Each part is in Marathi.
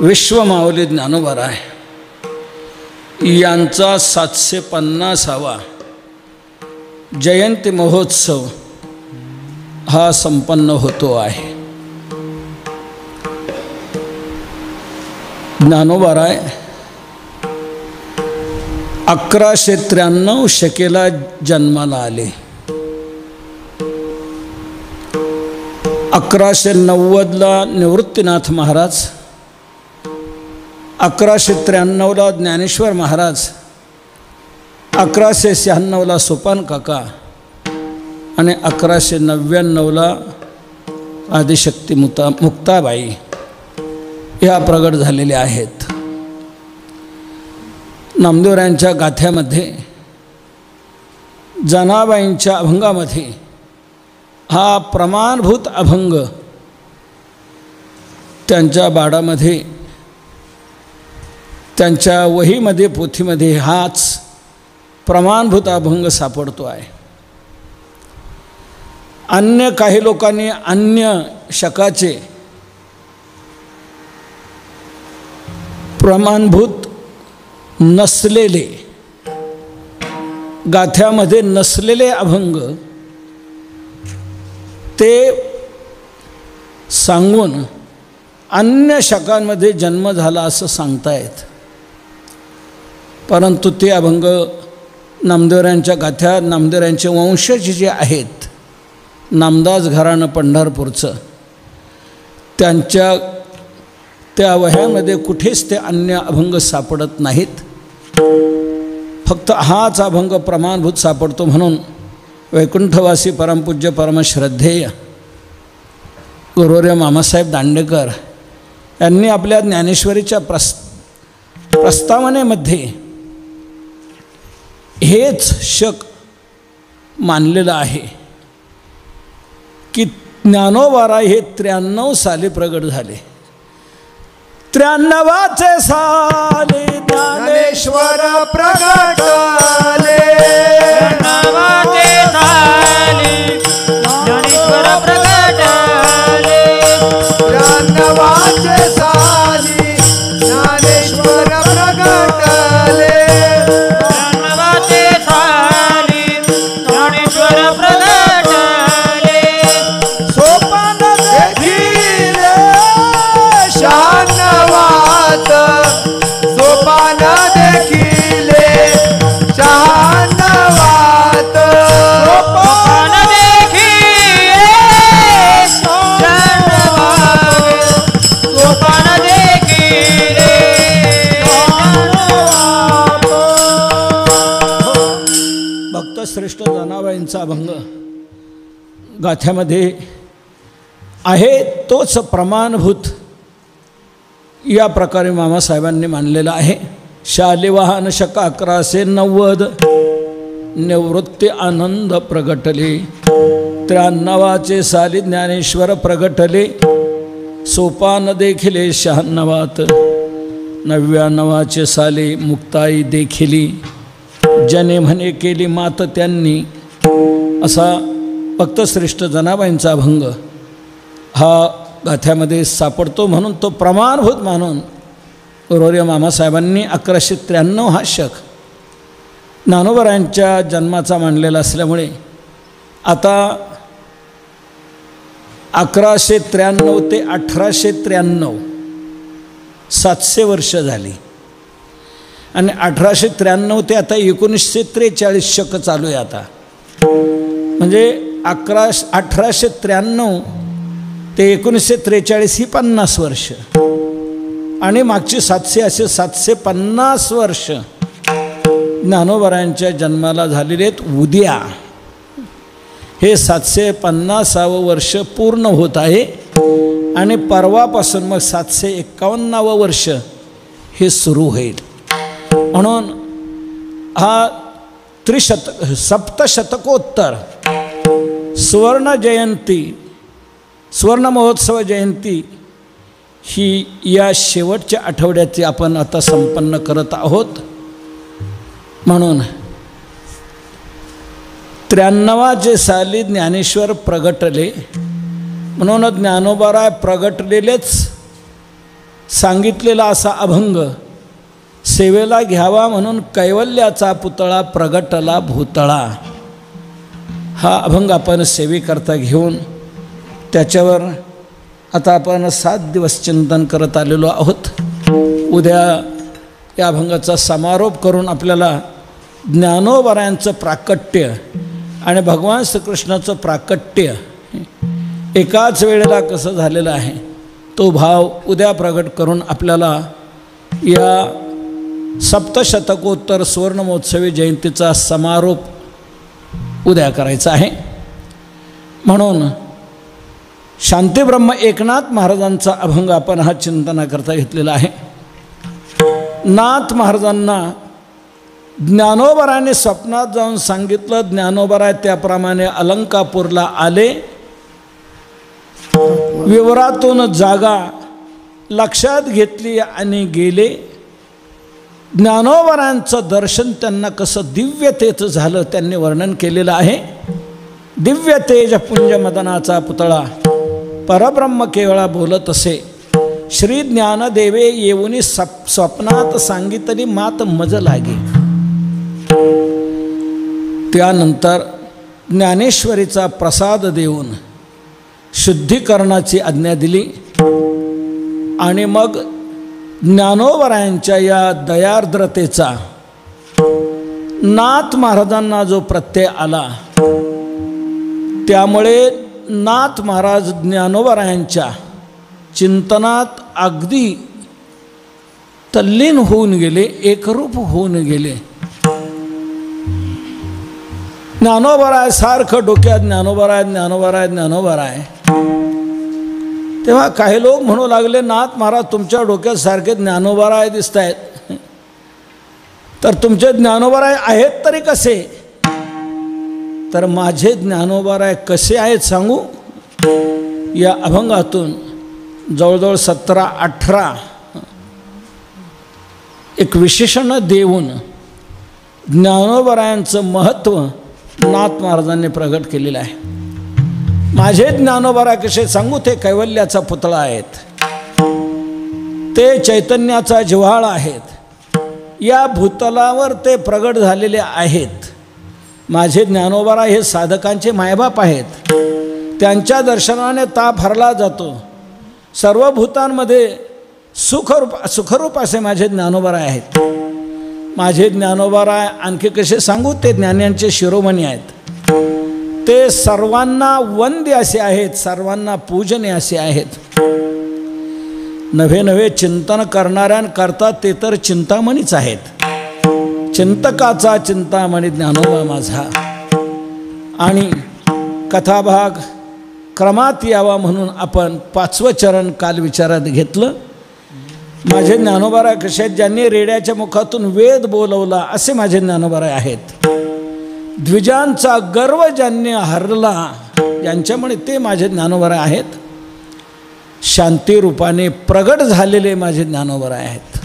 विश्वमाऊली ज्ञानोबाराय यांचा 750वा जयंती महोत्सव हा संपन्न होतो आहे। ज्ञानोबाराय 1193 शकेला जन्माला आले। 1190ला निवृत्तीनाथ महाराज, 1193ला ज्ञानेश्वर महाराज, 1196ला सोपान काका आणि 1199ला आदिशक्ती मुक्ताबाई ह्या प्रगट झालेल्या आहेत। नामदेवरायांच्या गाथ्यामध्ये जनाबाईंच्या अभंगामध्ये हा प्रमाणभूत अभंग त्यांच्या बाडामध्ये, त्यांच्या वहीमध्ये, पोथीमध्ये हाच प्रमाणभूत अभंग सापडतो आहे। अन्य काही लोकांनी अन्य शकाचे प्रमाणभूत नसलेले, गाथ्यामध्ये नसलेले अभंग ते सांगून अन्य शकांमध्ये जन्म झाला असं सांगतायत, परंतु ते अभंग नामदेवरायांच्या गाथ्या, नामदेवरायांचे वंशज जे आहेत, नामदास घराणं पंढरपूरचं, त्यांच्या त्या वह्यामध्ये कुठेच ते अन्य अभंग सापडत नाहीत। फक्त हाच अभंग प्रमाणभूत सापडतो म्हणून वैकुंठवासी परमपूज्य परमश्रद्धेय गुरुवर्य मामासाहेब दांडेकर यांनी आपल्या ज्ञानेश्वरीच्या प्रस्तावनेमध्ये हेच शक मानलेलं आहे की ज्ञानोबाराय हे 93 साली प्रगट झाले। 93चे साली ज्ञानेश्वर प्रगटले, 93चे साली ज्ञानेश्वर प्रगटले, 93चे साली ज्ञानेश्वर प्रगटले, 93चे साली ज्ञानेश्वर प्रगटले, सोपान देखिले शहानवात, सोपान देखिले शहानवात, सोपान देखिले शहानवात, सोपान देखिले शहानवात। भक्तश्रेष्ठ जनाबाईंचा अभंग गाथ्यामध्ये आहे, तोच प्रमाणभूत या प्रकारे मामासाहेबांनी मानलेला आहे। शालिवाहन शका 1190 निवृत्ती आनंद प्रगटले, 93चे साली ज्ञानेश्वर प्रगटले, सोपान देखिले शहानवात, 99चे साली मुक्ताई देखिली, जने म्हणे केली मात त्यांनी। असा भक्तश्रेष्ठ जनाबाईंचा अभंग हा गाथ्यामध्ये सापडतो, म्हणून तो प्रमाणभूत मानून गुरुवर्य मामासाहेबांनी 1193 हा शक ज्ञानोबारायांच्या जन्माचा मांडलेला असल्यामुळे आता 1193 ते 1893 700 वर्ष झाली आणि 1893 ते आता 1943 शक चालू आहे। आता म्हणजे 1893 ते 1943 ही 50 वर्ष आणि मागची 700 असे 750 वर्ष ज्ञानोबारायांच्या जन्माला झालेले आहेत। उद्या हे 750वं वर्ष पूर्ण होत आहे आणि परवापासून मग 751वं वर्ष हे सुरू होईल। म्हणून हा सप्तशतकोत्तर सुवर्ण जयंती, सुवर्ण महोत्सव जयंती ही या शेवटच्या आठवड्याची आपण आता संपन्न करत आहोत। म्हणून 93चे साली ज्ञानेश्वर प्रगटले, म्हणून ज्ञानोबाराय प्रगटलेलेच सांगितलेला असा अभंग सेवेला घ्यावा म्हणून कैवल्याचा पुतळा प्रगटला भूतळा, हा अभंग आपण सेवेकरता घेऊन त्याच्यावर आता आपण 7 दिवस चिंतन करत आलेलो आहोत. उद्या या अभंगाचा समारोप करून आपल्याला ज्ञानोबरायांचं प्राकट्य आणि भगवान श्रीकृष्णाचं प्राकट्य एकाच वेळेला कसं झालेलं आहे तो भाव उद्या प्रगट करून आपल्याला या सप्तशतकोत्तर सुवर्णमहोत्सवी जयंतीचा समारोप उद्या करायचा आहे. म्हणून शांतीब्रह्म एकनाथ महाराजांचा अभंग आपण हा चिंतनाकरता घेतलेला आहे. नाथ महाराजांना ज्ञानोबराने स्वप्नात जाऊन सांगितलं, ज्ञानोबरा त्याप्रमाणे अलंकापूरला आले. विवरातून जागा लक्षात घेतली आणि गेले. ज्ञानोबरांचं दर्शन त्यांना कसं दिव्यतेचं झालं त्यांनी वर्णन केलेलं आहे. दिव्य तेज पुंज मदनाचा पुतळा परब्रह्म केवळा बोलत असे. श्री ज्ञानदेवे येऊनी स्वप्नात सांगितली मात मज लागे. त्यानंतर ज्ञानेश्वरीचा प्रसाद देऊन शुद्धीकरणाची आज्ञा दिली आणि मग ज्ञानोबरायांच्या या दयार्द्रतेचा नाथ महाराजांना जो प्रत्यय आला त्यामुळे नाथ महाराज ज्ञानोबरायांच्या चिंतनात अगदी तल्लीन होऊन गेले, एकरूप होऊन गेले. ज्ञानोबराय सारखं डोक्यात ज्ञानोबराय ज्ञानोबराय ज्ञानोबराय. तेव्हा काही लोक म्हणू लागले, नाथ महाराज तुमच्या डोक्यात सारखे ज्ञानोबराय दिसत आहेत, तर तुमचे ज्ञानोबराय आहेत तरी कसे? तर माझे ज्ञानोबराय कसे आहेत सांगू. या अभंगातून जवळजवळ 17-18 एक विशेषण देऊन ज्ञानोबरायांचं महत्त्व नाथ महाराजांनी प्रगट केलेलं आहे. माझे ज्ञानोबराय कसे सांगू. ते कैवल्याचा पुतळा आहेत, ते चैतन्याचा जिव्हाळा आहेत, या भूतलावर ते प्रगट झालेले आहेत. माझे ज्ञानोबराय हे साधकांचे मायबाप आहेत, त्यांच्या दर्शनाने ताप हरला जातो. सर्व भूतांमध्ये सुखरूप असे माझे ज्ञानोबराय आहेत. माझे ज्ञानोबराय आणखी कसे सांगू. ते ज्ञान्यांचे शिरोमणी आहेत, ते सर्वांना वंद्य असे आहेत, सर्वांना पूजनीय असे आहेत. नवे नवे चिंतन करणाऱ्यांकरता ते तर चिंतामणीच आहेत. चिंतकाचा चिंतामणी ज्ञानोबा माझा. आणि कथाभाग क्रमात यावा म्हणून आपण 5वं चरण काल विचारात घेतलं. माझे ज्ञानोबराय कसे आहेत. ज्यांनी रेड्याच्या मुखातून वेद बोलवला असे माझे ज्ञानोबराय आहेत. द्विजांचा गर्व ज्यांनी हरला ज्यांच्यामुळे ते माझे ज्ञानोबराय आहेत. शांती रूपाने प्रगट झालेले माझे ज्ञानोबराय आहेत.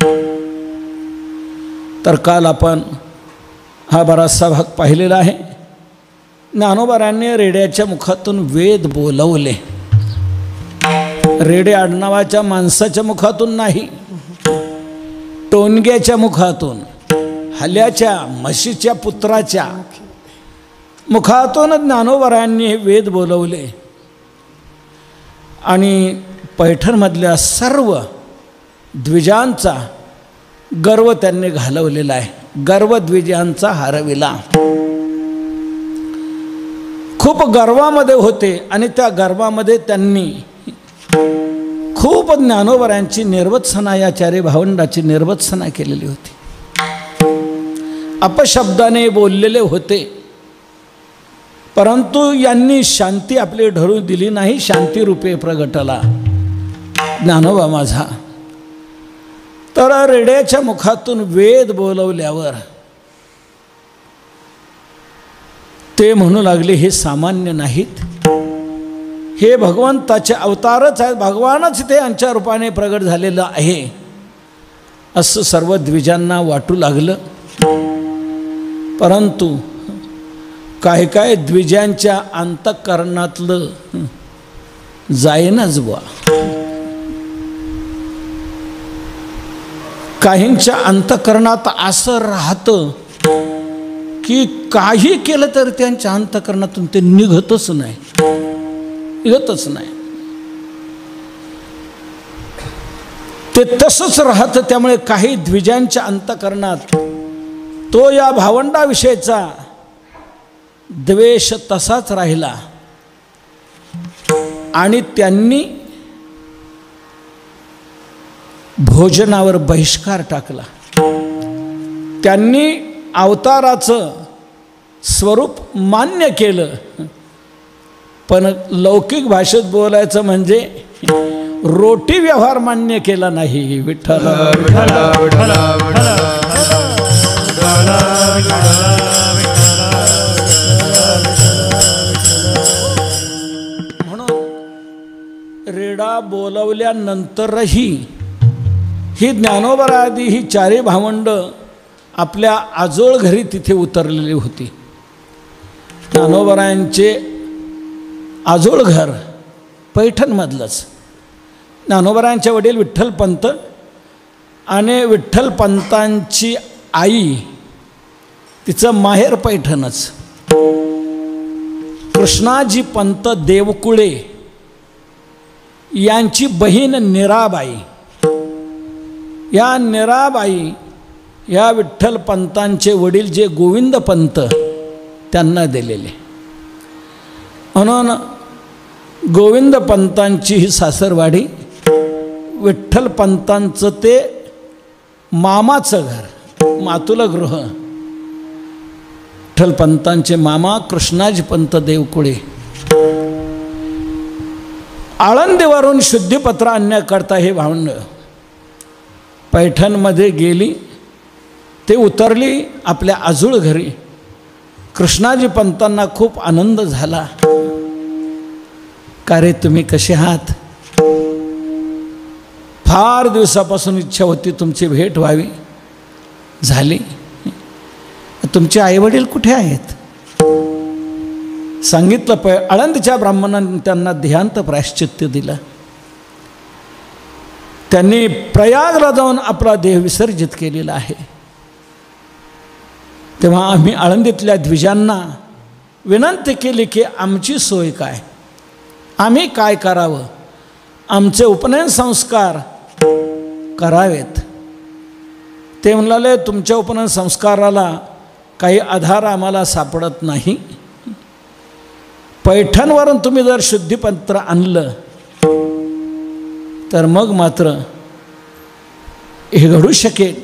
तर काल आपण हा बराचसा भाग पाहिलेला आहे. ज्ञानोबरायांनी रेड्याच्या मुखातून वेद बोलवले. रेडे आडनावाच्या माणसाच्या मुखातून नाही, टोनग्याच्या मुखातून, हल्याच्या म्हशीच्या पुत्राच्या मुखातून ज्ञानोबरायांनी वेद बोलवले. आणि पैठणमधल्या सर्व द्विजांचा गर्व त्यांनी घालवलेला आहे. गर्व द्विजांचा हरविला. खूप गर्वामध्ये होते आणि त्या गर्वामध्ये त्यांनी खूप ज्ञानोबरायांची निर्वत्सना, या चारी भावंडाची निर्वत्सना केलेली होती. अपशब्दाने बोललेले होते, परंतु यांनी शांती आपली ढळू दिली नाही. शांती रूपे प्रगटला ज्ञानोबा माझा. तर रेड्याच्या मुखातून वेद बोलवल्यावर ते म्हणू लागले, हे सामान्य नाहीत, हे भगवंताचे अवतारच आहेत, भगवानच ते यांच्या रूपाने प्रगट झालेलं आहे, असं सर्व द्विजांना वाटू लागलं. परंतु काय काय द्विजांच्या अंतःकरणातलं जाईनच बुवा. काहींच्या अंतःकरणात असं राहतं की काही केलं तर त्यांच्या अंतःकरणातून ते निघतच नाही. ते तसंच राहतं. त्यामुळे काही द्विजांच्या अंतःकरणात तो या भावंडाविषयीचा द्वेष तसाच राहिला आणि त्यांनी भोजनावर बहिष्कार टाकला. त्यांनी अवताराचं स्वरूप मान्य केलं, पण लौकिक भाषेत बोलायचं म्हणजे रोटी व्यवहार मान्य केला नाही. विठ्ठल म्हणून रेडा बोलवल्यानंतरही ही ज्ञानोबा आदी ही चारी भावंड आपल्या आजोळ घरी तिथे उतरलेली होती. ज्ञानोबरायांचे आजोळ घर पैठणमधलंच. ज्ञानोबरायांचे वडील विठ्ठलपंत आणि विठ्ठलपंतांची आई तिचं माहेर पैठणच. कृष्णाजी पंत देवकुळे यांची बहीण निराबाई. या निराबाई या विठ्ठलपंतांचे वडील जे गोविंदपंत त्यांना दिलेले. म्हणून गोविंदपंतांची ही सासरवाडी, विठ्ठलपंतांचं ते मामाचं घर, मातुलगृह. विठ्ठलपंतांचे मामा कृष्णाजीपंत देवकुळे आळंदीवरून शुद्धीपत्र आणण्याकरता हे भावंड पैठणमध्ये गेली. ते उतरली आपल्या आजूळ घरी. कृष्णाजी पंतांना खूप आनंद झाला. का रे तुम्ही कसे आहात? फार दिवसापासून इच्छा होती तुमची भेट व्हावी, झाली. तुमचे आईवडील कुठे आहेत? सांगितलं. आळंदीच्या ब्राह्मणांनी त्यांना देहांत प्रायश्चित्त दिलं. त्यांनी प्रयागला जाऊन आपला देह विसर्जित केलेला आहे. तेव्हा आम्ही आळंदीतल्या द्विजांना विनंती केली की आमची सोय काय, आम्ही काय करावं, आमचे उपनयन संस्कार करावेत. ते म्हणाले तुमच्या उपनयन संस्काराला काही आधार आम्हाला सापडत नाही. पैठणवरून तुम्ही जर शुद्धीपत्र आणलं तर मग मात्र हे घडू शकेल.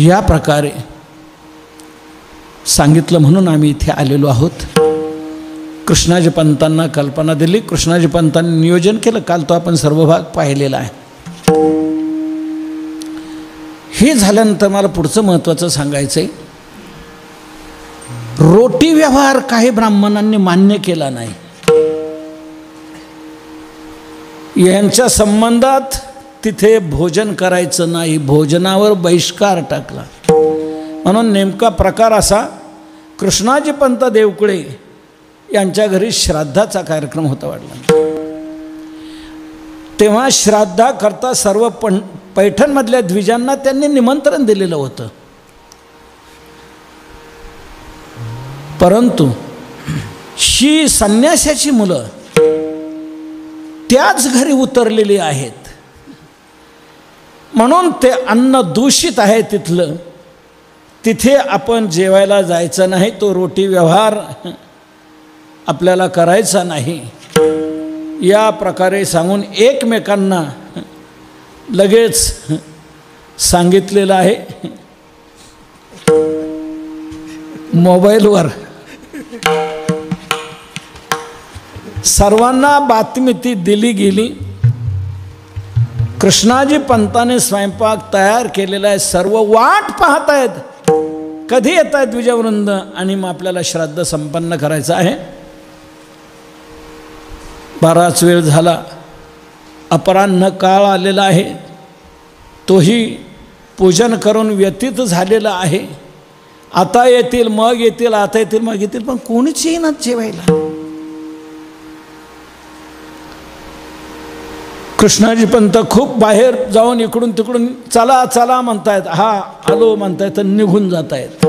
या प्रकारे सांगितलं म्हणून आम्ही इथे आलेलो आहोत. कृष्णाजी पंतांना कल्पना दिली. कृष्णाजी पंतांनी नियोजन केलं. काल तो आपण सर्व भाग पाहिलेला आहे. हे झाल्यानंतर मला पुढचं महत्त्वाचं सांगायचं आहे. रोटी व्यवहार काही ब्राह्मणांनी मान्य केला नाही. यांच्या संबंधात तिथे भोजन करायचं नाही, भोजनावर बहिष्कार टाकला. म्हणून नेमका प्रकार असा, कृष्णाजी पंत देवकुळे यांच्या घरी श्राद्धाचा कार्यक्रम होता वाटला. तेव्हा श्राद्धाकरता सर्व पैठणमधल्या द्विजांना त्यांनी निमंत्रण दिलेलं होतं. परंतु ही संन्यासाची मुलं त्याच घरी उतरलेली आहेत. म्हणून ते अन्न दूषित आहे तिथलं. तिथे आपण जेवायला जायचं नाही, तो रोटी व्यवहार आपल्याला करायचा नाही. या प्रकारे सांगून एकमेकांना लगेच सांगितलेलं आहे. मोबाईलवर सर्वांना बातमी ती दिली गेली. कृष्णाजी पंताने स्वयंपाक तयार केलेला आहे. सर्व वाट पाहत आहेत कधी येत आहेत द्विजवृंद आणि मग आपल्याला श्राद्ध संपन्न करायचं आहे. बराच वेळ झाला, अपराह्न काळ आलेला आहे. तोही पूजन करून व्यतीत झालेला आहे. आता येतील मग येतील, आता येतील मग येतील, पण कोणीच येईनात जेवायला. कृष्णाजी पंत खूप बाहेर जाऊन इकडून तिकडून चला चला म्हणतायत, हा आलो म्हणतायत, निघून जात आहेत,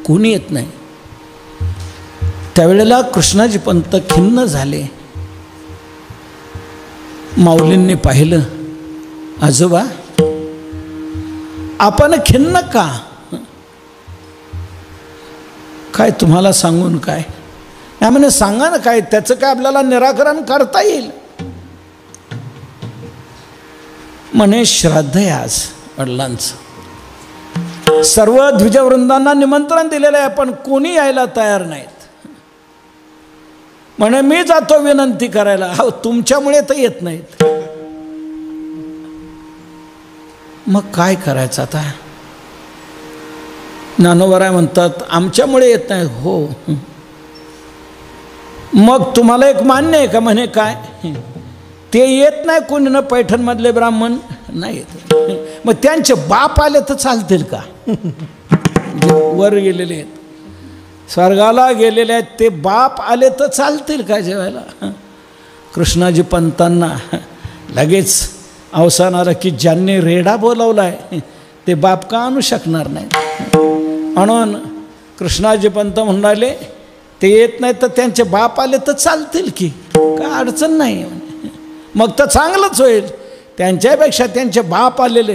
कोणी येत नाही. त्यावेळेला कृष्णाजी पंत खिन्न झाले. माऊलींनी पाहिलं, आजोबा आपण खिन्न का? काय तुम्हाला सांगून काय? म्हणे सांगा ना काय, त्याचं काय आपल्याला निराकरण करता येईल. म्हणे श्राद्ध आहे आज वडिलांचं, सर्व द्विजवृंदांना निमंत्रण दिलेलं आहे पण कोणी यायला तयार नाहीत. म्हणे मी जातो विनंती करायला. हो तुमच्यामुळे तर येत नाहीत. मग काय करायचं आता? ज्ञानोबराय म्हणतात आमच्यामुळे येत नाही. हो मग तुम्हाला एक मान्य आहे का? म्हणे काय? ते येत नाही कोणी ना, पैठणमधले ब्राह्मण नाही येत. मग त्यांचे बाप आले तर चालतील का? वर गेलेले आहेत, स्वर्गाला गेलेले आहेत, ते बाप आले तर चालतील का जेवायला? कृष्णाजी पंतांना लगेच अवसान आलं की ज्यांनी रेडा बोलावलाय ते बाप का आणू शकणार नाही. म्हणून कृष्णाजी पंत म्हणाले ते येत नाही तर त्यांचे बाप आले तर चालतील की, काय अडचण नाही. मग तर चांगलंच होईल. त्यांच्यापेक्षा त्यांचे बाप आलेले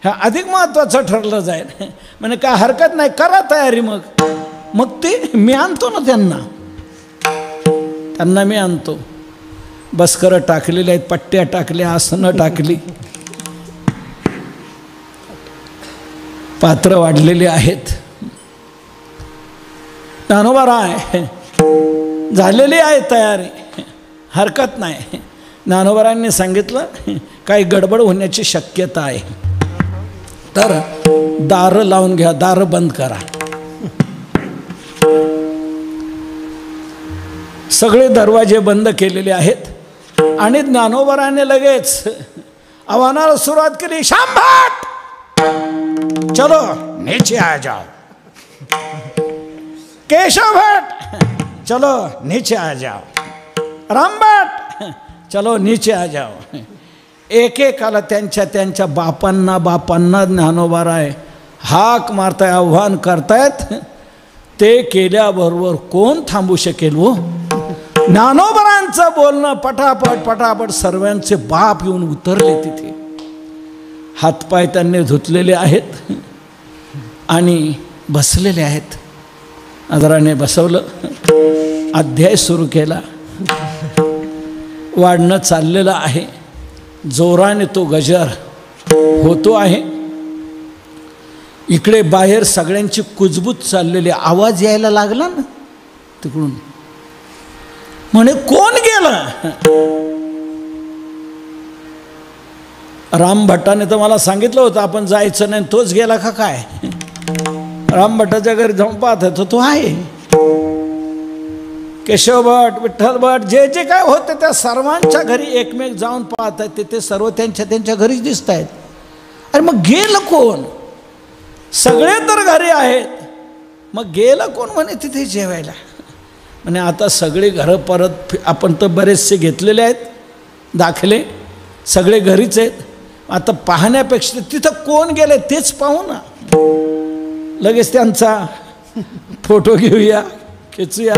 ह्या अधिक महत्त्वाचं ठरलं जाईल. म्हणजे काय हरकत नाही, करा तयारी. मग ते मी आणतो ना, त्यांना मी आणतो. बसकरं टाकलेले आहेत, पट्ट्या टाकल्या, आसनं टाकली, पात्र वाढलेली आहेत. ज्ञानोबराय झालेली आहे तयारी, हरकत नाही. ज्ञानोबरायांनी सांगितलं काही गडबड होण्याची शक्यता आहे तर दारं लावून घ्या, दारं बंद करा. सगळे दरवाजे बंद केलेले आहेत आणि ज्ञानोबराने लगेच आव्हानाला सुरुवात केली. शांभाट, चलो नीचे आ जाओ. केशव भट, चलो नीचे आ जाओ. रामभट, चलो नीचे आ जाओ. एकेकाला त्यांच्या बापांना ज्ञानोबराय हाक मारताय, आव्हान करतायत. ते केल्याबरोबर कोण थांबू शकेल? हो ज्ञानोबरांचं बोलणं पटापट सर्वांचे बाप येऊन उतरले तिथे. हातपाय त्यांनी धुतलेले आहेत आणि बसलेले आहेत. आदराने बसवलं, अध्याय सुरू केला. वाढणं चाललेलं आहे, जोराने तो गजर होतो आहे. इकडे बाहेर सगळ्यांची कुजबूज चाललेली, आवाज यायला लागला ना तिकडून. म्हणे कोण गेलं? रामभट्टाने तर मला सांगितलं होतं आपण जायचं नाही, तोच गेला का काय? रामभट्टाच्या घरी जाऊन पाहत होतो, तो आहे. केशव भट, विठ्ठल भट, जे जे काय होते त्या सर्वांच्या घरी एकमेक जाऊन पाहत आहेत. ते सर्व त्यांच्या घरीच दिसत आहेत. अरे मग गेलं कोण? सगळे तर घरी आहेत, मग गेलं कोण? म्हणे तिथे जेवायला. म्हणे आता सगळे घरं परत, आपण तर बरेचसे घेतलेले आहेत दाखले, सगळे घरीच आहेत. आता पाहण्यापेक्षा तिथं कोण गेले तेच पाहू ना. लगेच त्यांचा फोटो घेऊया, खेचूया.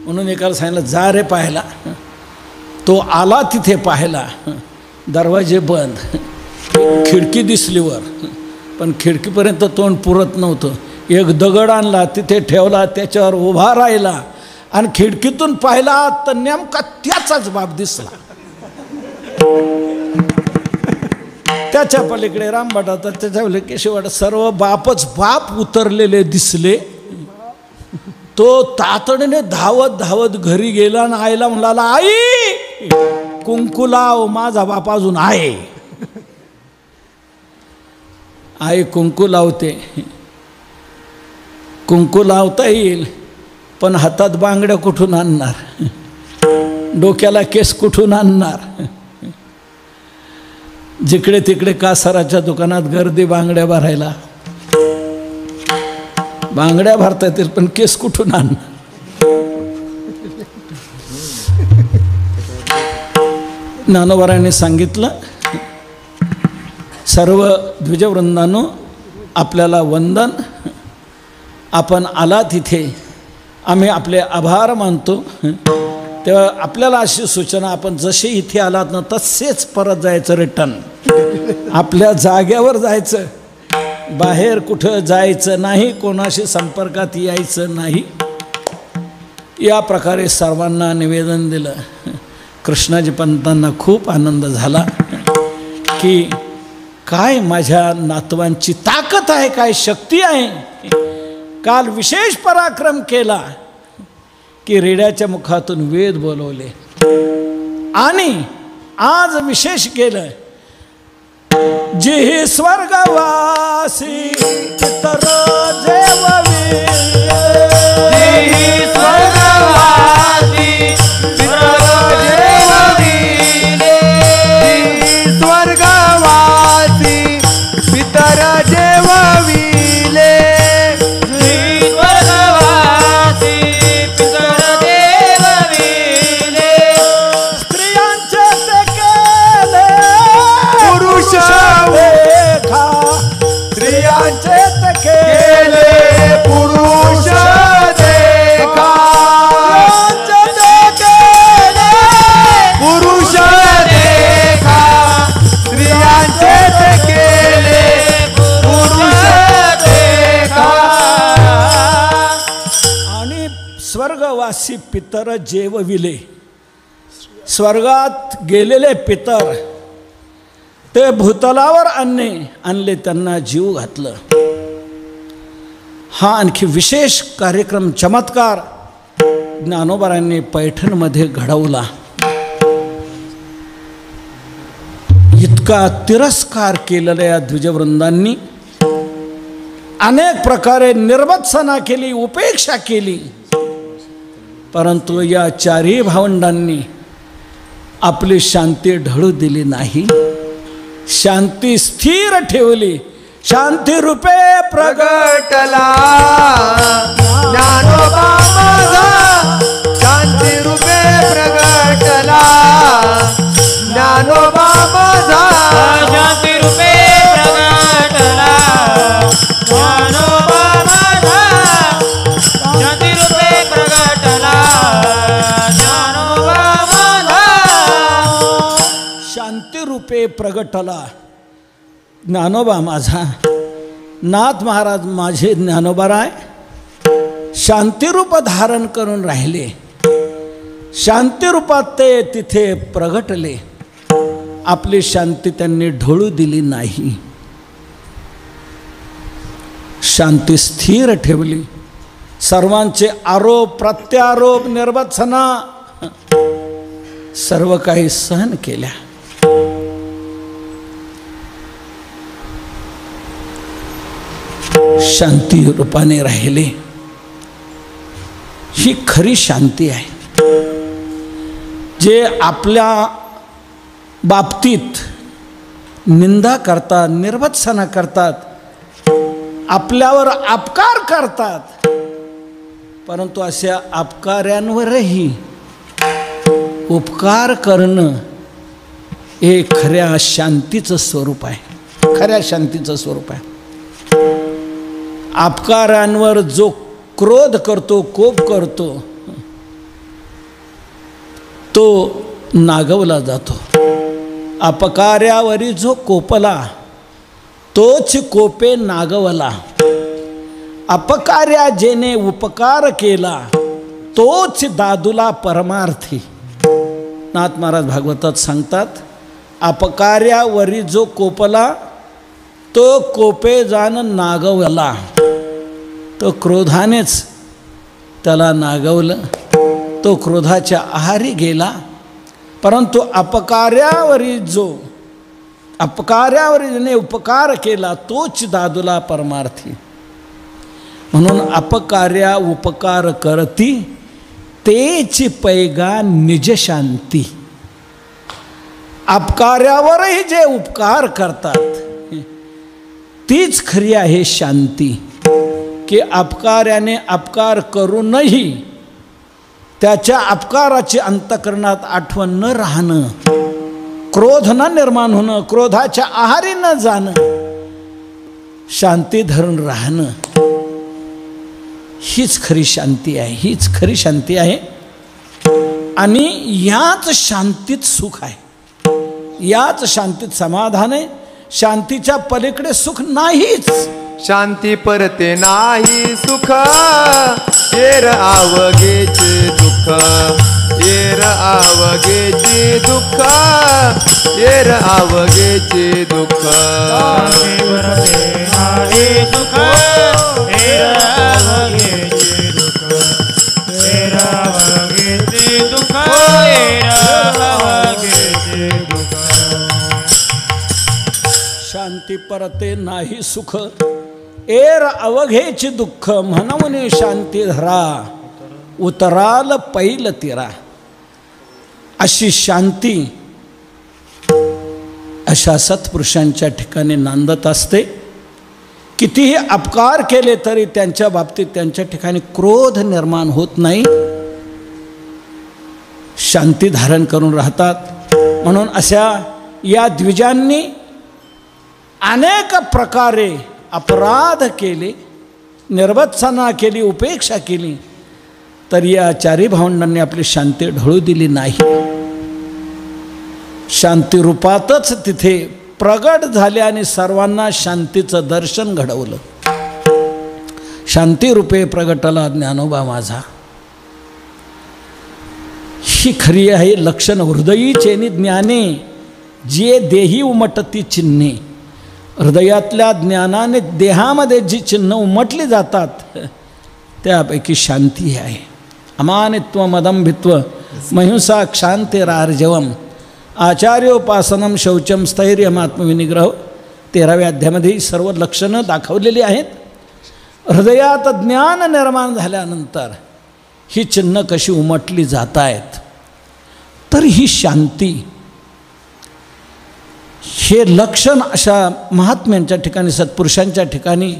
म्हणून एकाला सांगितलं जा रे पाहायला. तो आला तिथे पाहायला, दरवाजे बंद, खिडकी दिसली वर, पण खिडकीपर्यंत तोंड पुरत नव्हतं. एक दगड आणला, तिथे ठेवला, त्याच्यावर उभा राहिला आणि खिडकीतून पाहिला तर नेमका त्याचाच बाप दिसला. त्याच्या पलीकडे रामभटाचा, त्याच्या पलीकडे केशवभट, सर्व बापच बाप उतरलेले दिसले. तो तातडीने धावत घरी गेला आणि आईला म्हणाला, आई कुंकू लाव, माझा बाप अजून आहे. आई कुंकू लावते. कुंकू लावता येईल पण हातात बांगड्या कुठून आणणार? डोक्याला केस कुठून आणणार? जिकडे तिकडे कासाराच्या दुकानात गर्दी बांगड्या भरायला. बांगड्या भरता येतील पण केस कुठून आणणार? ज्ञानोबारांनी सांगितलं, सर्व द्विजवृंदांनो आपल्याला वंदन, आपण आला तिथे आम्ही आपले आभार मानतो. तेव्हा आपल्याला अशी सूचना, आपण जसे इथे आलात ना तसेच परत जायचं, रिटर्न आपल्या जाग्यावर जायचं, बाहेर कुठं जायचं नाही, कोणाशी संपर्कात यायचं नाही. या प्रकारे सर्वांना निवेदन दिलं. कृष्णाजी पंतांना खूप आनंद झाला की काय माझ्या नातवांची ताकद आहे, काय शक्ती आहे. काल विशेष पराक्रम केला की रेड्याच्या मुखातून वेद बोलवले, आणि आज विशेष केलं, जी स्वर्गवासी पितर जेववी, स्वर्गवासी पितर जेवविले, स्वर्गवासी पितर जेवविले, स्वर्गवासी पितर जेवविले, स्त्रियांचे ते केले पुरुष देखा, स्त्रियांचे ते केले पुरुष देखा, पुरुष देखा, स्त्रियांचे ते केले पुरुष देखा. आणि स्वर्गवासी पितर जेवविले, स्वर्गात गेलेले पितर ते भूतलावर आणले, त्यांना जीव घातलं. हा आणखी विशेष कार्यक्रम, चमत्कार ज्ञानोबारांनी पैठणमध्ये घडवला. इतका तिरस्कार केलेल्या या द्विजवृंदांनी अनेक प्रकारे निर्वत्सना केली, उपेक्षा केली, परंतु या चारही भावंडांनी आपली शांती ढळू दिली नाही. शांती स्थिर ठेवली. शांती रूपे प्रगटला ज्ञानोबा माझा, शांती रूपे प्रगटला ज्ञानोबा माझा, शांती रूपे प्रगटला ज्ञानोबा माझा, शांती रूपे प्रगटला ज्ञानोबा माझा, शांती रूपे प्रगटला ज्ञानोबा माझा. नाथ महाराज माझे ज्ञानोबाराय शांतिरूप धारण करून राहिले. शांतिरूपात ते तिथे प्रगटले. आपली शांती त्यांनी ढळू दिली नाही. शांती स्थिर ठेवली. सर्वांचे आरोप प्रत्यारोप निर्वत्सना सर्व काही सहन केल्या. शांती रूपाने राहिले. ही खरी शांती आहे. जे आपल्या बाबतीत निंदा करतात, निर्वत्सना करतात, आपल्यावर अपकार करतात, परंतु अशा अपकाऱ्यांवरही उपकार करणं हे खऱ्या शांतीचं स्वरूप आहे. खऱ्या शांतीचं स्वरूप आहे. अपकारांवर जो क्रोध करतो, कोप करतो, तो नागवला जातो. अपकार्यावरी जो कोपला तोच कोपे नागवला. अपकार्या जेने उपकार केला तोच दादूला परमार्थी. नाथ महाराज भागवतात सांगतात, अपकार्यावरी जो कोपला तो कोपे जाण नागवला. तो क्रोधानेच त्याला नागवलं. तो क्रोधाच्या आहारी गेला. परंतु अपकार्यावरी ज्याने उपकार केला तोच दादूला परमार्थी. म्हणून अपकार्या उपकार करती तेच पैगा निज शांती. अपकार्यावरही जे उपकार करतात तीच खरी आहे शांती. की अपकार्याने अपकार करूनही त्याच्या अपकाराची अंतःकरणात आठवण न राहणं क्रोध न निर्माण होणं, क्रोधाच्या आहारी न जाणं, शांती धरून राहणं, हीच खरी शांती आहे, हीच खरी शांती आहे. आणि याच शांतीत सुख आहे, याच शांतीत समाधान आहे. शांतीच्या पलीकडे सुख नाहीच. शांती परते नाही सुख, येर आवगेचे दुःख, येर आवगेचे दुःख, येर आवगेचे दुःख. शांती परते नाही सुख, येर आवगेचे दुःख, येर आवगेचे दुःख, येर आवगेचे दुःख. शांती परते नाही सुख, एर अवघेचे दुःख, म्हणून शांती धरा, उतराल पैल तिरा. अशी शांती अशा सत्पुरुषांच्या ठिकाणी नांदत असते. कितीही अपकार केले तरी त्यांच्या बाबतीत त्यांच्या ठिकाणी क्रोध निर्माण होत नाही, शांती धारण करून राहतात. म्हणून अशा या द्विजांनी अनेक प्रकारे अपराध केले, निर्वत्सना केली, उपेक्षा केली, तर या चारी भावंडांनी आपली शांती ढळू दिली नाही. शांती रूपातच तिथे प्रगट झाले आणि सर्वांना शांतीचं दर्शन घडवलं. शांती रूपे प्रगटला ज्ञानोबा माझा, ही खरी आहे लक्षण. हृदयी चेनी ज्ञाने, जे देही उमटती चिन्हे. हृदयातल्या ज्ञानाने देहामध्ये जी चिन्ह उमटली जातात त्यापैकी शांती आहे. अमानित्व मदंभित्व महिंसा क्षांतिरार्जवम आचार्योपासनम शौचम स्थैर्यम आत्मविनिग्रह. 13व्या अध्यायामध्ये सर्व लक्षणं दाखवलेली आहेत. हृदयात ज्ञान निर्माण झाल्यानंतर ही चिन्ह कशी उमटली जात आहेत, तर ही शांती, हे लक्षण अशा महात्म्यांच्या ठिकाणी, सत्पुरुषांच्या ठिकाणी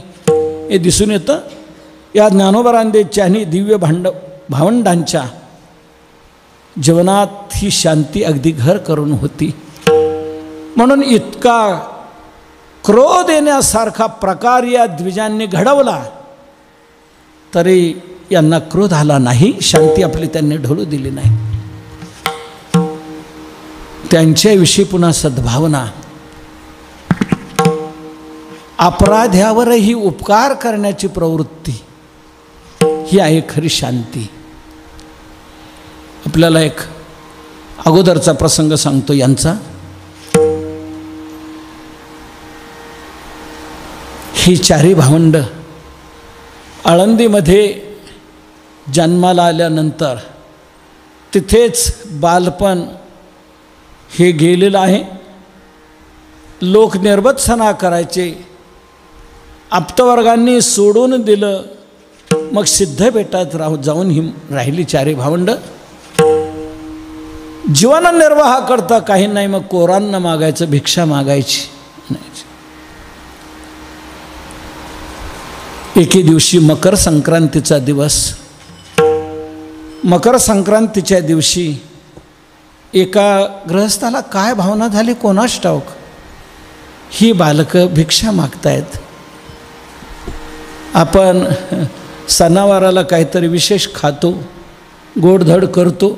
हे दिसून येतं. या ज्ञानोबा रामदेवच्या आणि दिव्य भावंडांच्या जीवनात ही शांती अगदी घर करून होती. म्हणून इतका क्रोध येण्यासारखा प्रकार या द्विजांनी घडवला तरी यांना क्रोध आला नाही, शांती आपली त्यांनी ढळू दिली नाही. त्यांच्याविषयी पुन्हा सद्भावना, अपराध्यावरही उपकार करण्याची प्रवृत्ती, ही आहे खरी शांती. आपल्याला एक अगोदरचा प्रसंग सांगतो यांचा. ही चारी भावंड आळंदीमध्ये जन्माला आल्यानंतर तिथेच बालपण हे गेलेलं आहे. लोक निर्वत्सना करायचे, आप्तवर्गांनी सोडून दिलं, मग सिद्ध बेटात जाऊन ही राहिली चारी भावंड. जीवननिर्वाह करता काही नाही, मग कोरांना मागायचं, भिक्षा मागायची. एके दिवशी मकर संक्रांतीचा दिवस, मकर संक्रांतीच्या दिवशी एका गृहस्थाला काय भावना झाली कोणास ठाऊक, ही बालकं भिक्षा मागतायत. आपण सणावाराला काहीतरी विशेष खातो, गोडधड करतो,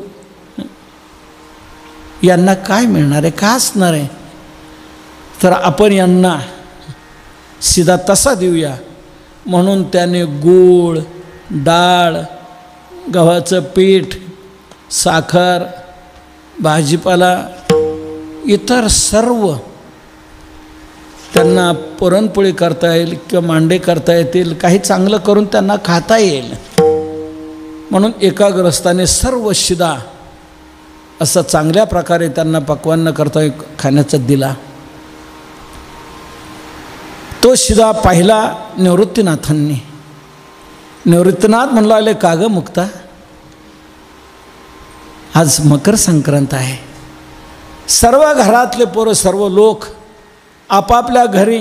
यांना काय मिळणार आहे, काय असणार आहे, तर आपण यांना सीधा तसा देऊया म्हणून त्याने गूळ, डाळ, गव्हाचं पीठ, साखर, भाजीपाला, इतर सर्व त्यांना पुरणपोळी करता येईल किंवा मांडे करता येतील, काही चांगलं करून त्यांना खाता येईल म्हणून एका गृहस्थाने सर्व शिदा असं चांगल्या प्रकारे त्यांना पक्वान्न करता खाण्याचा दिला. तो शिदा पाहिला निवृत्तीनाथांनी. निवृत्तीनाथ म्हणू लागले, का गं मुक्ता, आज मकर संक्रांत आहे, सर्व घरातले पोरं, सर्व लोक आपापल्या घरी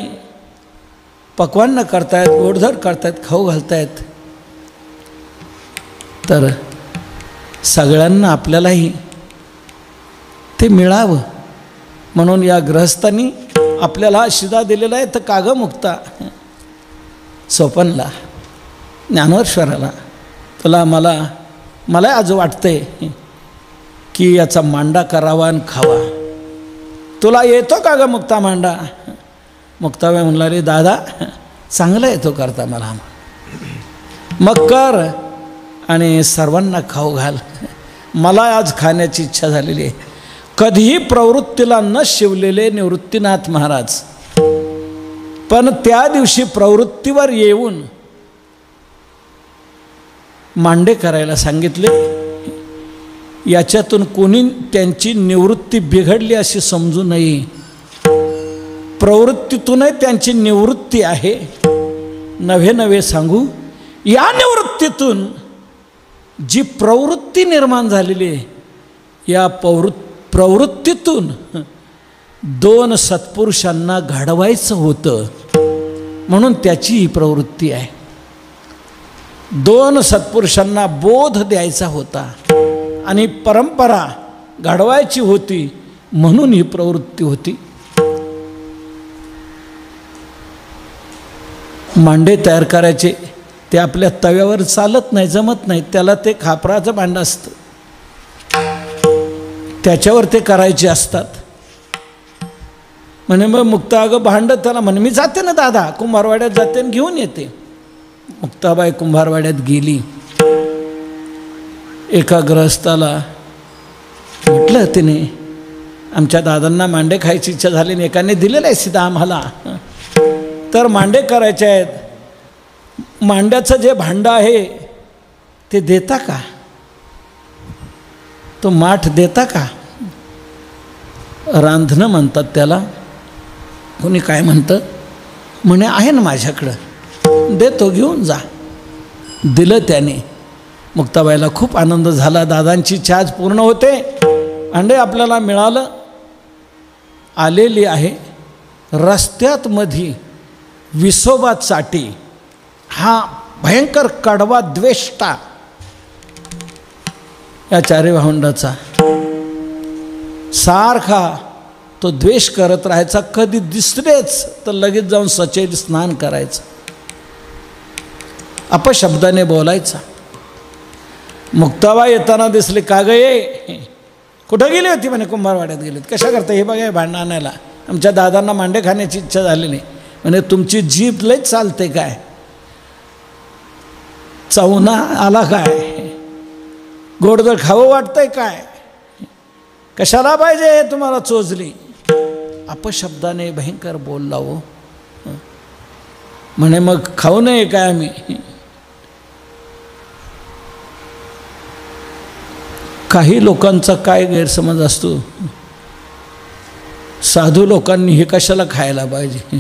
पक्वान्न करतायत, गोडधड करतायत, खाऊ घालतायत, तर सगळ्यांना आपल्यालाही ते मिळावं म्हणून या गृहस्थांनी आपल्याला शिदा दिलेला आहे. तर का गं मुक्ता, सोपनला, ज्ञानेश्वराला, तुला मला आज वाटतंय की याचा मांडा करावा आणि खावा. तुला येतो का गं मुक्ता मांडा? मुक्ताबाई म्हणला, रे दादा चांगला येतो करता मला, मग कर आणि सर्वांना खाऊ घाल. मला आज खाण्याची इच्छा झालेली आहे. कधीही प्रवृत्तीला न शिवलेले निवृत्तीनाथ महाराज, पण त्या दिवशी प्रवृत्तीवर येऊन मांडे करायला सांगितले. याच्यातून कोणी त्यांची निवृत्ती बिघडली अशी समजू नये. प्रवृत्तीतूनही त्यांची निवृत्ती आहे. नवे सांगू, या निवृत्तीतून जी प्रवृत्ती निर्माण झालेली आहे, या प्रवृत्तीतून 2 सत्पुरुषांना घडवायचं होतं, म्हणून त्याची ही प्रवृत्ती आहे. 2 सत्पुरुषांना बोध द्यायचा होता आणि परंपरा घडवायची होती, म्हणून ही प्रवृत्ती होती. मांडे तयार करायचे, ते आपल्या तव्यावर चालत नाही, जमत नाही. त्याला ते खापराचं भांडं असतं, त्याच्यावर ते करायचे असतात. म्हणे मग मुक्ता, अगं भांडं त्याला म्हणे, मी जाते ना दादा, कुंभारवाड्यात जाते आणि घेऊन येते. मुक्ताबाई कुंभारवाड्यात गेली. एका गृहस्थाला म्हटलं तिने, आमच्या दादांना मांडे खायची इच्छा झाली आणि एकाने दिलेलं आहे सीधा आम्हाला, तर मांडे करायचे आहेत. मांड्याचं जे भांडं आहे ते देता का? तो माठ देता का? रांधणं म्हणतात त्याला. कोणी काय म्हणतं, म्हणे आहे ना माझ्याकडं, देतो, घेऊन जा. दिलं त्याने. मुक्ताबाईला खूप आनंद झाला. दादांची इच्छा आज पूर्ण होते. अंडे आपल्याला मिळालं. आलेली आहे. रस्त्यात मधी विसोबा चाटी हा भयंकर कडवा द्वेष्टा या 4 भावंडाचा सारखा तो द्वेष करत राहायचा. कधी दिसलेच तर लगेच जाऊन सचैल स्नान करायचं, अपशब्दाने बोलायचा. मुक्ताबाई येताना दिसले, का ग ये, कुठं गेली होती? म्हणे कुंभारवाड्यात गेलीत. कशा करता? हे बघा, भांडण आणायला. आमच्या दादांना मांडे खाण्याची इच्छा झाली नाही. म्हणे तुमची जीभ लयच चालते काय? चवना आला काय? गोडधोड खावं वाटतंय काय? कशाला पाहिजे तुम्हाला चोचली? अपशब्दाने भयंकर बोलला हो. म्हणे मग खाऊ नये काय आम्ही? काही लोकांचा काय गैरसमज असतो, साधू लोकांनी हे कशाला खायला पाहिजे,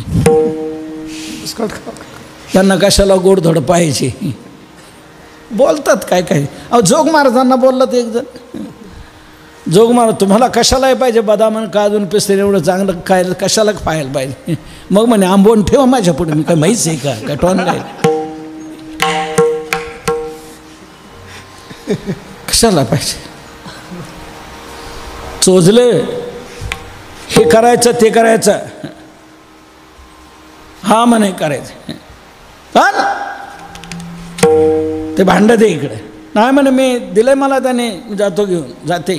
त्यांना कशाला गोडधोड पाहिजे, बोलतात काय काय. अहो जोग महाराजांना बोलला ते एक जण, जोग महाराज तुम्हाला कशालाही पाहिजे, बदाम काजून पिस्ते एवढं चांगलं खायला कशाला खायला पाहिजे? मग म्हणे आंबवून ठेवा माझ्या पुढे, मी काय माहीच आहे का कटवान काय कशाला पाहिजे? चोजले हे करायचं ते करायचं, हा म्हणे करायचं, ते भांडं दे इकडे. नाही म्हणे मी दिलंय मला त्याने, जातो घेऊन, जाते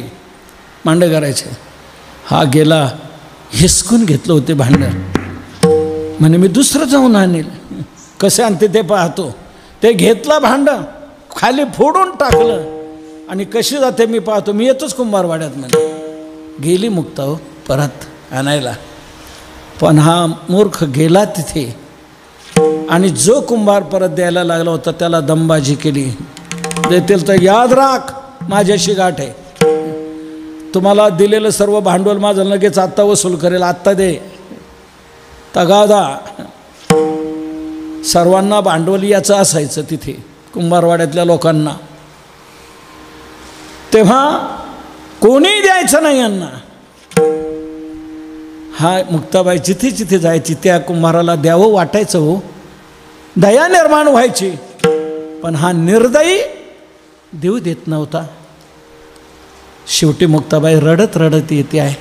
भांडं करायचे. हा गेला, हिसकून घेतलं होते भांडं. म्हणे मी दुसरं जाऊन आणेल. कसे आणते ते पाहतो. ते घेतलं भांडं, खाली फोडून टाकलं आणि कशी जाते मी पाहतो. मी येतोच कुंभारवाड्यात म्हणे. गेली मुक्ता हो परत आणायला. पण हा मूर्ख गेला तिथे आणि जो कुंभार परत द्यायला लागला होता त्याला दमबाजी केली. देतील तर याद राख, माझ्याशी गाठ आहे. तुम्हाला दिलेलं सर्व भांडवल माझं लगेच आत्ता वसूल करेल, आत्ता दे. तगादा सर्वांना भांडवल याचं असायचं तिथे कुंभारवाड्यातल्या लोकांना. तेव्हा कोणी द्यायचं नाही यांना. हा मुक्ताबाई जिथे जिथे जायची त्या कुंभाराला द्यावं वाटायचं हो, दया निर्माण व्हायची. पण हा निर्दयी देऊ देत नव्हता. शेवटी मुक्ताबाई रडत रडत येते आहे.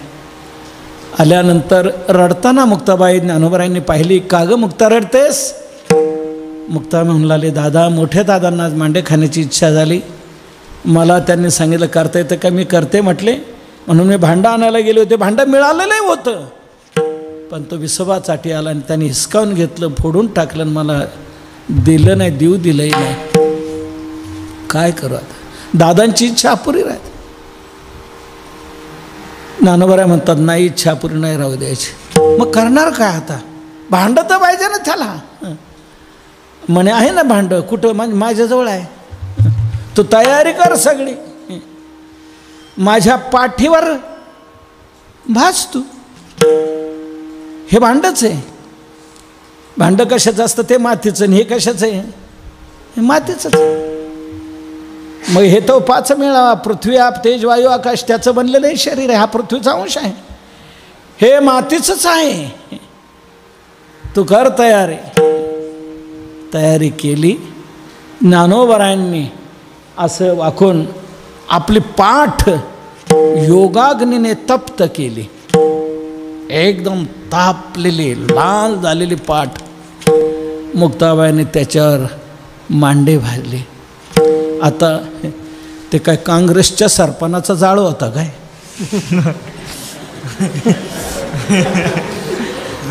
आल्यानंतर रडताना मुक्ताबाई ज्ञानोबरायांनी पाहिली. का गं मुक्ता रडतेस? मुक्ता म्हणाले, दादा मोठ्या दादांना आज मांडे खाण्याची इच्छा झाली. मला त्यांनी सांगितलं करता येतं का? मी करते म्हटले. म्हणून मी भांडं आणायला गेले होते. भांडं मिळालेलं होतं, पण तो विसोबा चाटी आला आणि त्यांनी हिसकावून घेतलं, फोडून टाकलं आणि मला दिलं नाही, देऊ दिलंही नाही. काय करू आता? दादांची इच्छा अपुरी राहते. ज्ञानोबराय म्हणतात नाही, इच्छा अपुरी नाही राहू द्यायची. मग करणार काय आता? भांडं तर पाहिजे ना त्याला. म्हणे आहे ना भांडं. कुठं? माझ्याजवळ आहे. तू तयारी कर सगळी, माझ्या पाठीवर भास तू. हे भांडच आहे. भांडं कशाचं असतं? ते मातीचं. आणि हे कशाचं आहे? हे मातीचंच. मग हे तो 5 मेळावा, पृथ्वी आप तेज वायू आकाश, त्याचं बनलेलं हे शरीर आहे. हा पृथ्वीचा अंश आहे, हे मातीचंच आहे. तू कर तयारी. तयारी केली. ज्ञानोबरायांनी असं वाकून आपली पाठ योगाग्नीने तप्त केली. एकदम तापलेली, लाल झालेली पाठ. मुक्ताबाईने त्याच्यावर मांडे भाजले. आता ते काय काँग्रेसच्या सरपणाचा जाळं होता काय?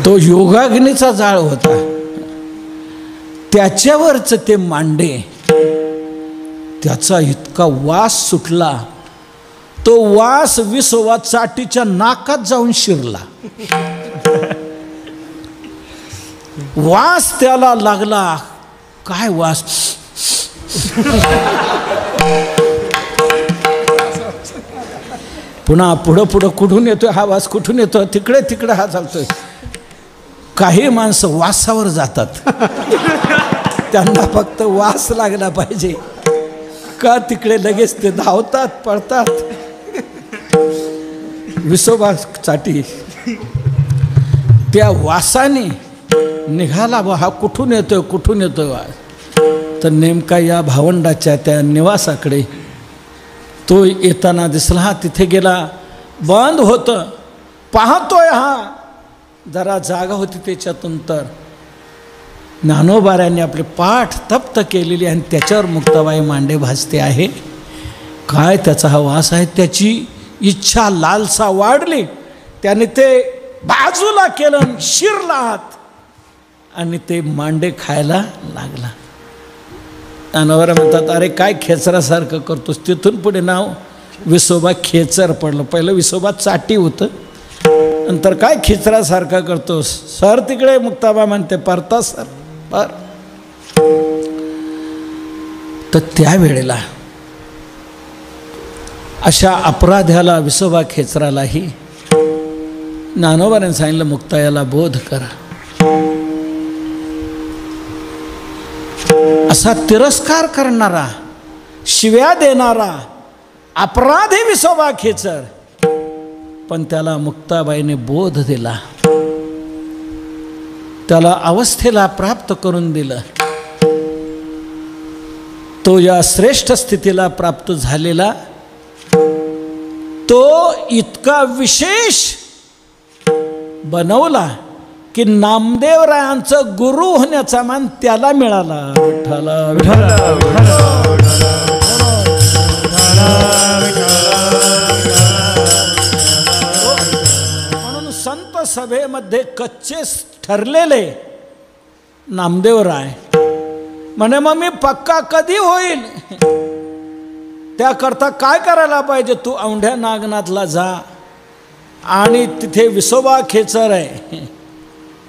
तो योगाग्नीचा जाळ होता. त्याच्यावरच ते मांडे. त्याचा इतका वास सुटला, तो वास विसोबा चाटीच्या नाकात जाऊन शिरला. वास त्याला लागला. काय वास? पुन्हा पुढं पुढं कुठून येतोय हा वास? कुठून येतो? तिकडे तिकडे हा चालतोय. काही माणसं वासावर जातात, त्यांना फक्त वास लागला पाहिजे का तिकडे लगेच ते धावतात, पळतात. विसोबा चाटी त्या वासाने निघाला. हा कुठून येतोय, कुठून येतोय वास? तर नेमका या भावंडाच्या त्या निवासाकडे तो येताना दिसला. हा तिथे गेला. बंद होतं. पाहतोय हा. जरा जागा होती त्याच्यातून. तर ज्ञानोबाऱ्यांनी आपली पाठ तप्त केलेली आणि त्याच्यावर मुक्ताबाई मांडे भाजते आहे. काय त्याचा हा वास आहे? त्याची इच्छा, लालसा वाढली. त्याने ते बाजूला केलं, शिरला हात आणि ते मांडे खायला लागला. ज्ञानोबा म्हणतात, अरे काय खेचरासारखं करतोस? तिथून पुढे नाव विसोबा खेचर पडलं. पहिलं विसोबा चाटी होतं, नंतर काय खेचरासारखं करतोस? सर तिकडे. मुक्ताबा म्हणते, परता सर पर. तर त्यावेळेला अशा अपराध्याला, विसोबा खेचरालाही ज्ञानोबाने सांगितलं, मुक्तायाला बोध करा. असा तिरस्कार करणारा, शिव्या देणारा अपराधी विसोबा खेचर, पण त्याला मुक्ताबाईने बोध दिला. त्याला अवस्थेला प्राप्त करून दिलं. तो या श्रेष्ठ स्थितीला प्राप्त झालेला, तो इतका विशेष बनवला की नामदेवरायांचं गुरु होण्याचा मान त्याला मिळाला. विठ्ठला विठ्ठला. म्हणून संत सभेमध्ये कच्चे ठरलेले नामदेवराय म्हणे, मग मी पक्का कधी होईल? त्याकरता काय करायला पाहिजे? तू औंढ्या नागनाथला जा आणि तिथे विसोबा खेचर आहे.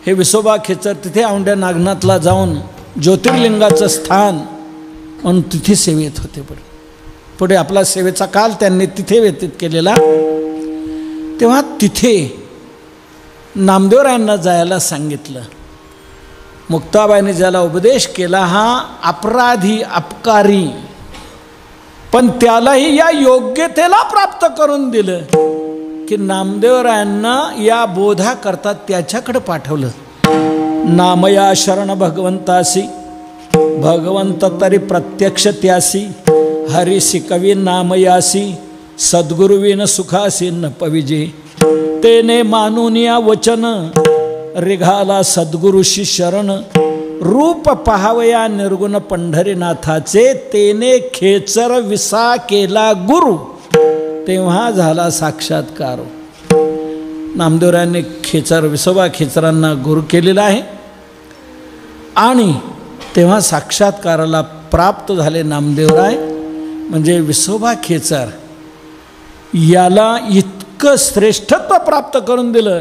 हे विसोबा खेचर तिथे औंढ्या नागनाथला जाऊन ज्योतिर्लिंगाचं स्थान म्हणून तिथे सेवेत होते. पुढे आपला सेवेचा काल त्यांनी तिथे व्यतीत केलेला. तेव्हा तिथे नामदेवरायांना जायला सांगितलं. मुक्ताबाईने ज्याला उपदेश केला हा अपराधी, अपकारी, पण त्यालाही या योग्यतेला प्राप्त करून दिलं की नामदेवरायांना या बोधा करता त्याच्याकडे पाठवलं. नामया शरण भगवंतासी, भगवंत तरी प्रत्यक्ष त्यासी, हरिसी कवी नामयासी, सद्गुरुवीन सुखासी न पविजे. तेने मानून या वचन रिघाला सद्गुरुशी शरण रूप पाहावया निर्गुण पंढरीनाथाचे तेने खेचर विसा केला गुरु तेव्हा झाला साक्षात्कार. नामदेवरायांनी विसोबा खेचरांना गुरु केलेला आहे आणि तेव्हा साक्षात्काराला प्राप्त झाले नामदेवराय. म्हणजे विसोबा खेचर याला इतकं श्रेष्ठत्व प्राप्त करून दिलं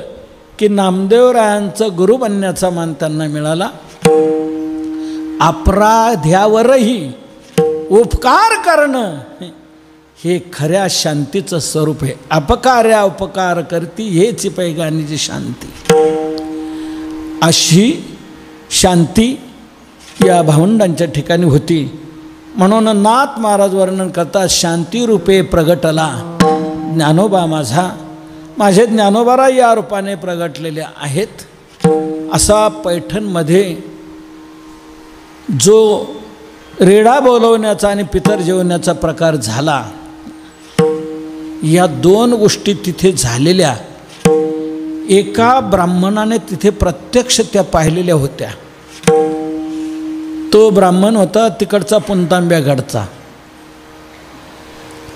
की नामदेवरायांचं गुरु बनण्याचा मान त्यांना मिळाला. अपराध्यावरही उपकार करणं हे खऱ्या शांतीचं स्वरूप आहे. अपकार्या उपकार करती हेच पैगानीची शांती. अशी शांती या भावंडांच्या ठिकाणी होती. म्हणून नाथ महाराज वर्णन करतात शांतिरूपे प्रगटला ज्ञानोबा माझा. माझे ज्ञानोबारा या रूपाने प्रगटलेले आहेत. असा पैठणमध्ये जो रेडा बोलवण्याचा आणि पितर जेवण्याचा प्रकार झाला, या दोन गोष्टी तिथे झालेल्या. एका ब्राह्मणाने तिथे प्रत्यक्ष त्या पाहिलेल्या होत्या. तो ब्राह्मण होता तिकडचा पुणतांब्यागडचा.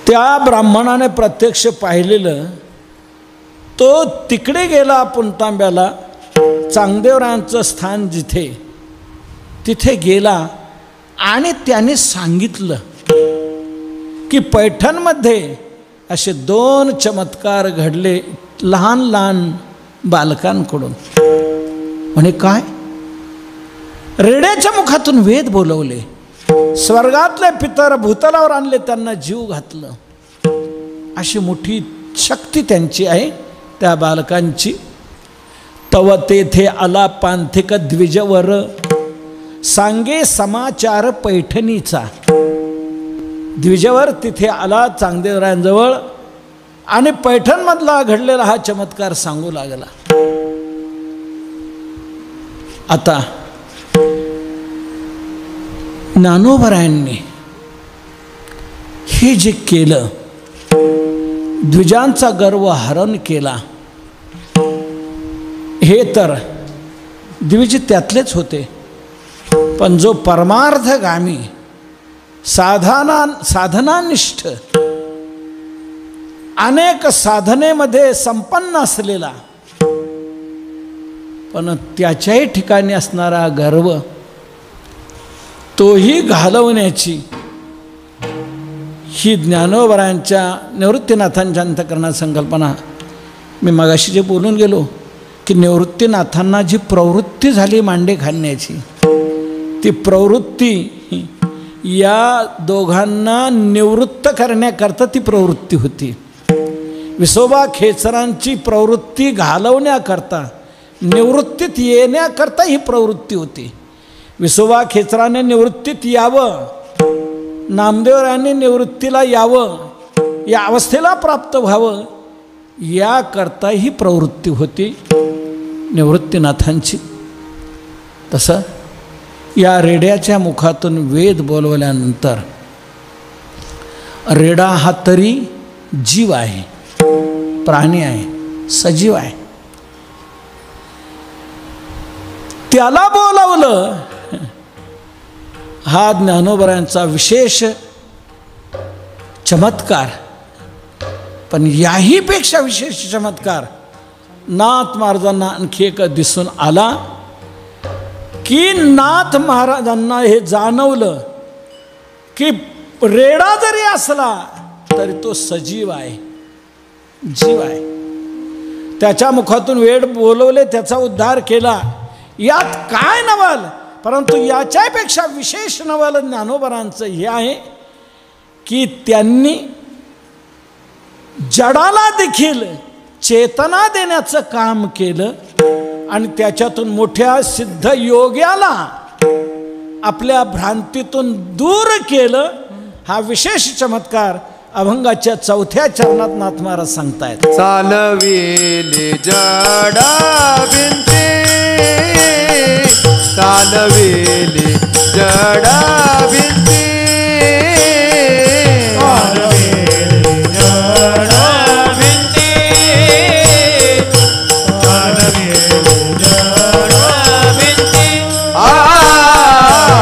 त्या ब्राह्मणाने प्रत्यक्ष पाहिलेलं. तो तिकडे गेला पुणतांब्याला, चांगदेवरायांचं स्थान जिथे तिथे गेला आणि त्याने सांगितलं की पैठणमध्ये असे दोन चमत्कार घडले लहान लहान बालकांकडून. म्हणे काय? रेड्याच्या मुखातून वेद बोलवले, स्वर्गातले पितर भूतलावर आणले, त्यांना जीव घातलं. अशी मोठी शक्ती त्यांची आहे त्या बालकांची. तव तेथे आला पांथिक द्विजवर सांगे समाचार पैठणीचा. द्विजवर तिथे आला चांगदेवरायांजवळ आणि पैठणमधला घडलेला हा चमत्कार सांगू लागला. आता ज्ञानोबरायांनी हे जे केलं, द्विजांचा गर्व हरण केला, हे तर द्विज त्यातलेच होते. पण जो परमार्थगामी साधनानिष्ठ अनेक साधनेमध्ये संपन्न असलेला पण त्याच्याही ठिकाणी असणारा गर्व तोही घालवण्याची ही ज्ञानोबरायांच्या निवृत्तीनाथांच्या अंतःकरणात संकल्पना. मी मगाशी जे बोलून गेलो की निवृत्तीनाथांना जी प्रवृत्ती झाली मांडे घालण्याची, ती प्रवृत्ती या दोघांना निवृत्त करण्याकरता ती प्रवृत्ती होती. विसोबा खेचरांची प्रवृत्ती घालवण्याकरता, निवृत्तीत येण्याकरता ही प्रवृत्ती होती. विसोबा खेचराने निवृत्तीत यावं, नामदेवरायांनी निवृत्तीला यावं, या अवस्थेला प्राप्त व्हावं, याकरता ही प्रवृत्ती होती निवृत्तीनाथांची. तसं या रेड्याच्या मुखातून वेद बोलवल्यानंतर रेडा हा तरी जीव आहे, प्राणी आहे, सजीव आहे. त्याला बोलवलं हा ज्ञानोबरायांचा विशेष चमत्कार. पण याहीपेक्षा विशेष चमत्कार नाथ महाराजांना आणखी एक दिसून आला की नाथ महाराजांना हे जाणवलं की रेडा जरी असला तरी तो सजीव आहे, जीव आहे. त्याच्या मुखातून वेद बोलवले, त्याचा उद्धार केला. यात काय नवल? परंतु याच्यापेक्षा विशेष नवल ज्ञानोबरांचं हे आहे की त्यांनी जडाला देखील चेतना देण्याचं काम केलं आणि त्याच्यातून मोठ्या सिद्ध योग्याला आपल्या भ्रांतीतून दूर केलं. हा विशेष चमत्कार अभंगाच्या 4थ्या चरणात नाथ महाराज सांगतायत. चालविले जडा बिनते, चालविले जडा बिनते, चालविले जडा बिनते,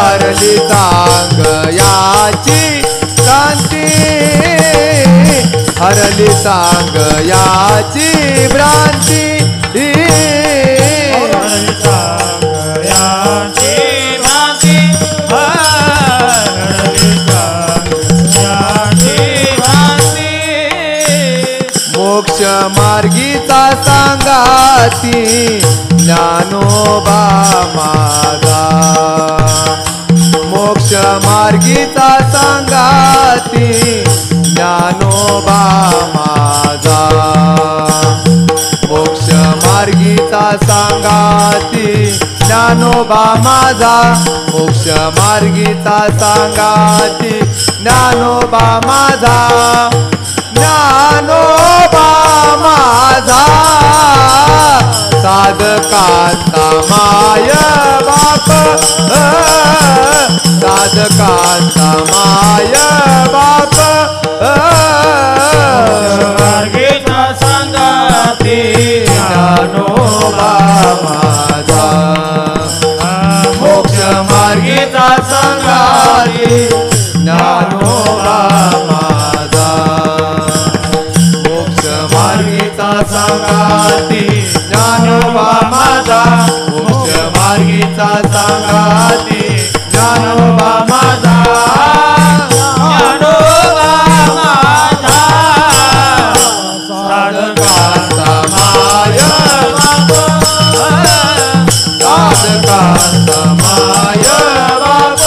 हरली सांग याची क्रांती हरली सांग याची भ्रांती मोक्ष मार्गीचा सांगाती ज्ञानोबा माझा मोक्ष मार्गीचा सांगाती ज्ञानोबा माझा मोक्ष मार्गीचा सांगाती ज्ञानोबा माझा मोक्ष मार्गीचा सांगाती ज्ञानोबा माझा ज्ञानोबा माझा साधकांचा माय बाप साधकांचा माय बाप मार्गीचा सांगाती ज्ञानोबा माझा मोक्ष मार्गीचा सांगाती ज्ञानोबा माझा मोक्ष मार्गीचा सांगाती ज्ञानोबा माझा मोक्ष मार्गीचा सांगाती ज्ञानोबा माझा ज्ञानोबा माझा साधकांचा माय बाप साधकांचा माय बाप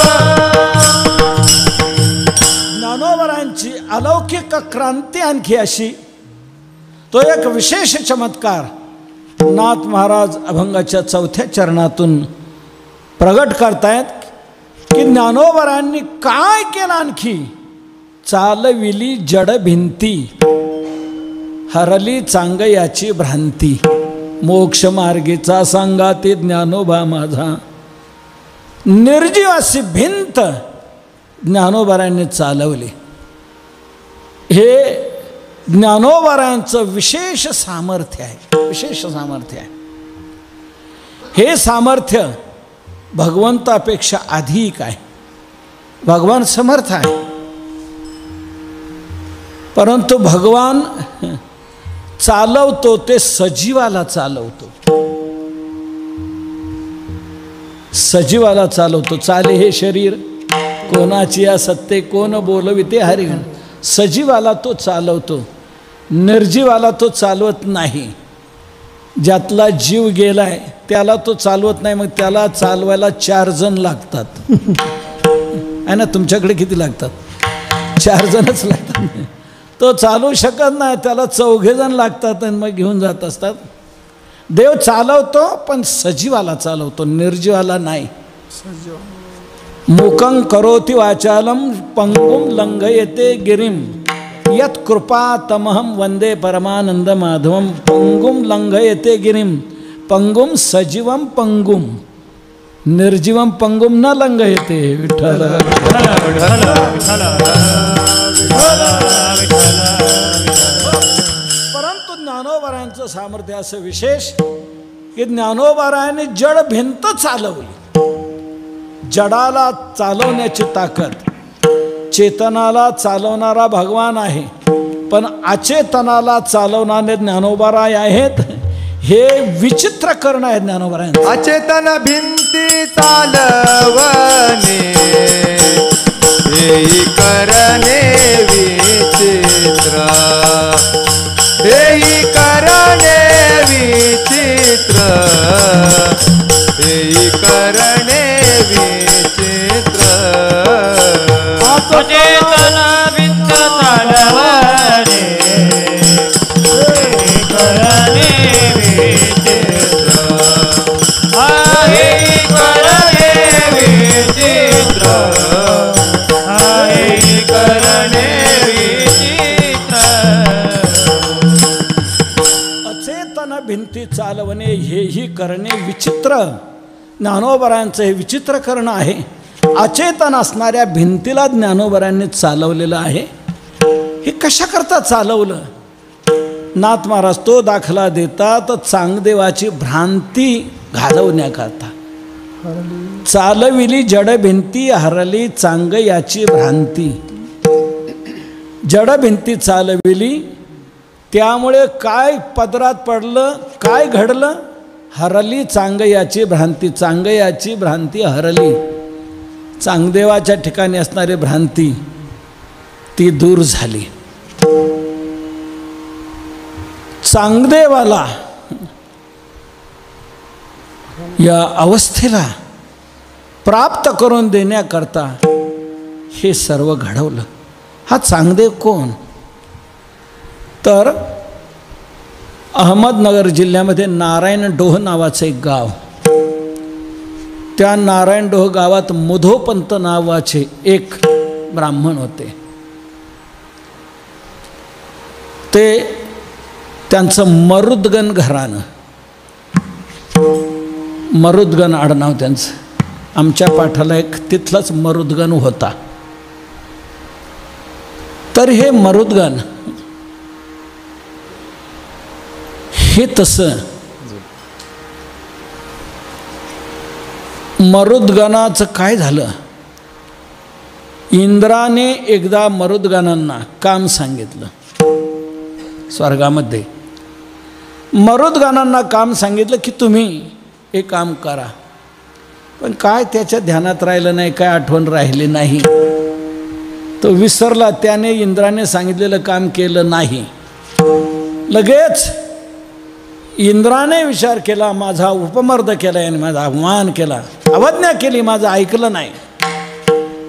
ज्ञानोबरांची अलौकिक क्रांती आणखी अशी तो एक विशेष चमत्कार नाथ महाराज अभंगाच्या 4थ्या चरणातून प्रगट करतायत की ज्ञानोबरांनी काय केलं आणखी चालविली जड भिंती हरली चांगयाची भ्रांती मोक्ष मार्गीचा सांगाती ज्ञानोबा माझा निर्जीव अशी भिंत ज्ञानोबरांनी चालवली हे ज्ञानोबरांचं विशेष सामर्थ्य आहे विशेष सामर्थ्य आहे हे सामर्थ्य भगवंतापेक्षा अधिक आहे भगवान समर्थ आहे परंतु भगवान चालवतो ते सजीवाला चालवतो सजीवाला चालवतो चाले हे शरीर कोणाची या सत्ते कोण बोलविते हरिगण सजीवाला तो चालवतो निर्जीवाला तो चालवत नाही ज्यातला जीव गेलाय त्याला तो चालवत नाही मग त्याला चालवायला 4 जण लागतात आहे ना तुमच्याकडे किती लागतात 4 जणच लागतात तो चालवू शकत नाही त्याला 4 जण लागतात आणि मग घेऊन जात असतात देव चालवतो पण सजीवाला चालवतो निर्जीवाला नाही मुकं करोति वाचालम पंगुम लंघयते गिरिम यत् कृपा तमहम वंदे परमानंद माधवम पंगुम लंघयते गिरिम पंगुम सजीवम पंगुम निर्जीवम पंगुम न लंघयते विठ्ठल परंतु ज्ञानोबरायांचं सामर्थ्य असं विशेष की ज्ञानोबरायांनी जड भिंत चालवली जडाला चालवण्याची ताकद चेतनाला चालवणारा भगवान आहे पण अचेतनाला चालवणारे ज्ञानोबराय आहेत हे विचित्र करणं आहे ज्ञानोबरायांचं अचेतन भिंती चालवणे हेही करणे विचित्र हेही करणे विचित्र हेही करणे विचित्र अचेतन भिंत चालवणे करणे विचित्र आहे करणे विचित्र आहे करणे विचित्र अचेतन भिंती चालवणे हेही करणे विचित्र ज्ञानोबरायांचं हे विचित्र करणं आहे अचेतन असणाऱ्या भिंतीला ज्ञानोबरायांनी चालवलेलं आहे हे कशा करता चालवलं नाथ महाराज तो दाखला देतात चांगदेवाची भ्रांती घालवण्याकरता. चालविली जड भिंती हरली चांग याची भ्रांती. जड भिंती चालविली त्यामुळे काय पदरात पडलं, काय घडलं? हरली चांग याची भ्रांती. चांग याची भ्रांती हरली. चांगदेवाच्या ठिकाणी असणारी भ्रांती ती दूर झाली. चांगदेवाला या अवस्थेला प्राप्त करून देण्याकरता हे सर्व घडवलं. हा चांगदेव कोण? तर अहमदनगर जिल्ह्यामध्ये नारायणडोह नावाचं एक गाव. त्या नारायणडोह गावात मुधोपंत नावाचे एक ब्राह्मण होते. ते त्यांचं मरुदगण घराणं, मरुदगण आडनाव त्यांचं. आमच्या पाठाला एक तिथलाच मरुदगण होता. तर हे मरुदगण हे तसं मरुदगणाचं काय झालं? इंद्राने एकदा मरुदगणांना काम सांगितलं. स्वर्गामध्ये मरुदगणांना काम सांगितलं की तुम्ही एक काम करा. पण काय त्याच्या ध्यानात राहिलं नाही, काय आठवण राहिली नाही. तो विसरला. त्याने इंद्राने सांगितलेलं काम केलं नाही. लगेच इंद्राने विचार केला, माझा उपमर्द केला आणि माझा अपमान केला, अवज्ञा केली, माझं ऐकलं नाही.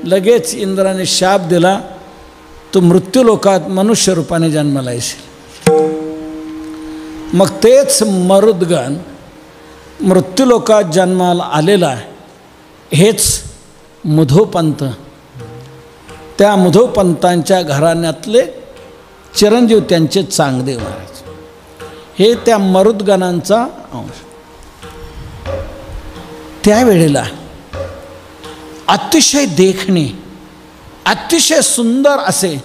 लगेच इंद्राने शाप दिला, तू मृत्यूलोकात मनुष्य रूपाने जन्माला येशील. मग तेच मरुदगण मृत्यूलोकात जन्माला आलेला हेच मुधोपंत. त्या मुधोपंतांच्या घराण्यातले चिरंजीव त्यांचे चांगदेव महाराज. हे त्या मरुदगणांचा अंश. त्यावेळेला अतिशय देखणे, अतिशय सुंदर असे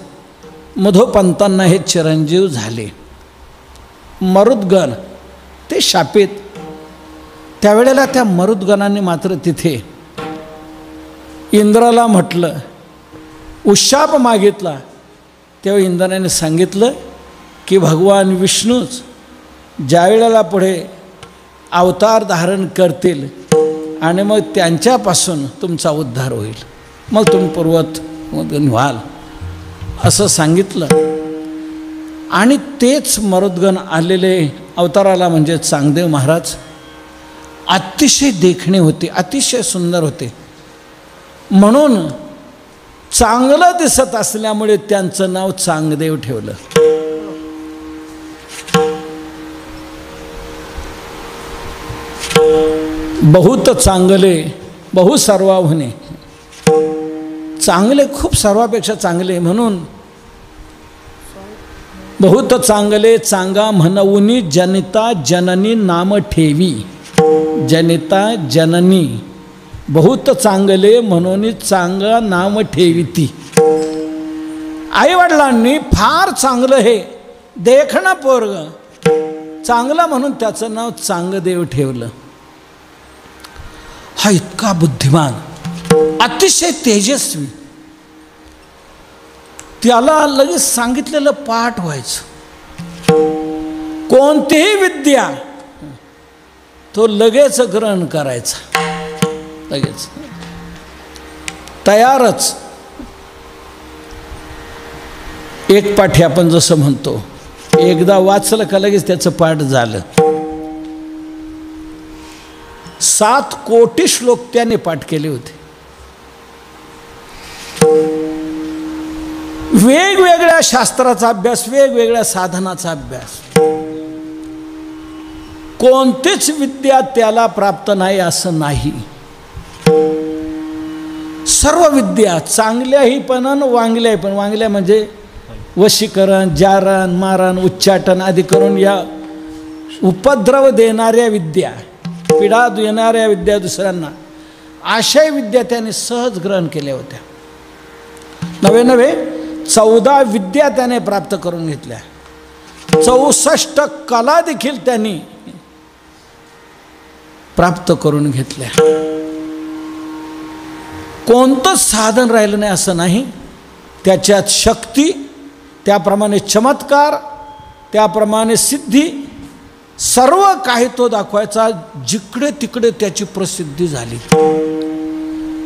मुधोपंतांना हे चिरंजीव झाले. मरुदगण ते शापित. त्यावेळेला त्या मरुदगणाने मात्र तिथे इंद्राला म्हटलं, उशाप मागितला. तेव्हा इंद्राने सांगितलं की भगवान विष्णूच ज्या वेळेला पुढे अवतार धारण करतील आणि मग त्यांच्यापासून तुमचा उद्धार होईल, मग तुम्ही पूर्वत व्हाल असं सांगितलं. आणि तेच मरुदगण आलेले अवताराला म्हणजे चांगदेव महाराज अतिशय देखणे होते, अतिशय सुंदर होते. म्हणून चांगलं दिसत असल्यामुळे त्यांचं नाव चांगदेव ठेवलं. बहुत चांगले बहु सर्वाहुने. चांगले खूप सर्वापेक्षा चांगले म्हणून बहुत चांगले चांगा म्हणूनी जनिता जननी नाम ठेवी. जनिता जननी बहुत चांगले म्हणून चांगा नाम ठेविती. आईवडिलांनी फार चांगलं हे देखणं पोरग चांगलं म्हणून त्याचं नाव चांगदेव ठेवलं. हा इतका बुद्धिमान, अतिशय तेजस्वी. त्याला लगेच सांगितलेलं पाठ व्हायचं. कोणतीही विद्या तो लगेच ग्रहण करायचा, लगेच तयारच. एक पाठी आपण जसं म्हणतो, एकदा वाचलं का लगेच त्याचं पाठ झालं. 7 कोटी श्लोक त्याने पाठ केले होते. वेगवेगळ्या शास्त्राचा अभ्यास, वेगवेगळ्या साधनाचा अभ्यास. कोणतीच विद्या त्याला प्राप्त नाही असं नाही. सर्व विद्या चांगल्याही पण आणि वांगल्याही पण. वांगल्या म्हणजे वशीकरण, जारण, मारण, उच्चाटन आदी करून या उपद्रव देणाऱ्या विद्या, पीडा देणाऱ्या विद्या दुसऱ्यांना, अशा विद्या त्याने सहज ग्रहण केल्या होत्या. नवे 14 विद्या त्याने प्राप्त करून घेतल्या. 64 कला देखील त्यांनी प्राप्त करून घेतल्या. कोणतंच साधन राहिलं नाही असं नाही. त्याच्यात शक्ती, त्याप्रमाणे चमत्कार, त्याप्रमाणे सिद्धी, सर्व काही तो दाखवायचा. जिकडे तिकडे त्याची प्रसिद्धी झाली.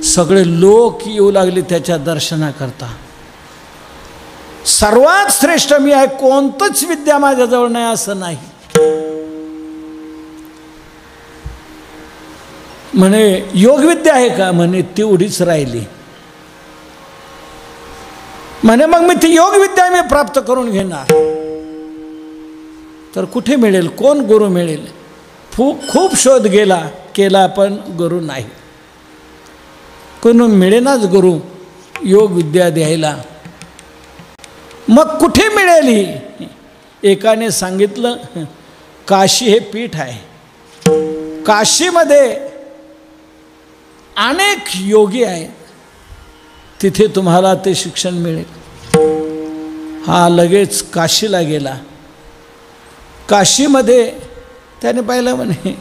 सगळे लोक येऊ लागले त्याच्या दर्शनाकरता. सर्वात श्रेष्ठ मी आहे, कोणतंच विद्या माझ्याजवळ नाही असं नाही. म्हणे योगविद्या आहे का? म्हणे तेवढीच राहिली. म्हणे मग मी ती योगविद्या मी प्राप्त करून घेणार. तर कुठे मिळेल? कोण गुरु मिळेल? खूप शोध केला पण गुरु नाही. कोण मिळेनाच गुरु योग विद्या द्यायला. मग कुठे मिळेल ही? एकाने सांगितलं काशी हे पीठ आहे. काशीमध्ये अनेक योगी आहेत, तिथे तुम्हाला ते शिक्षण मिळेल. हा लगेच काशीला गेला. काशीमध्ये त्याने पाहिलं म्हणे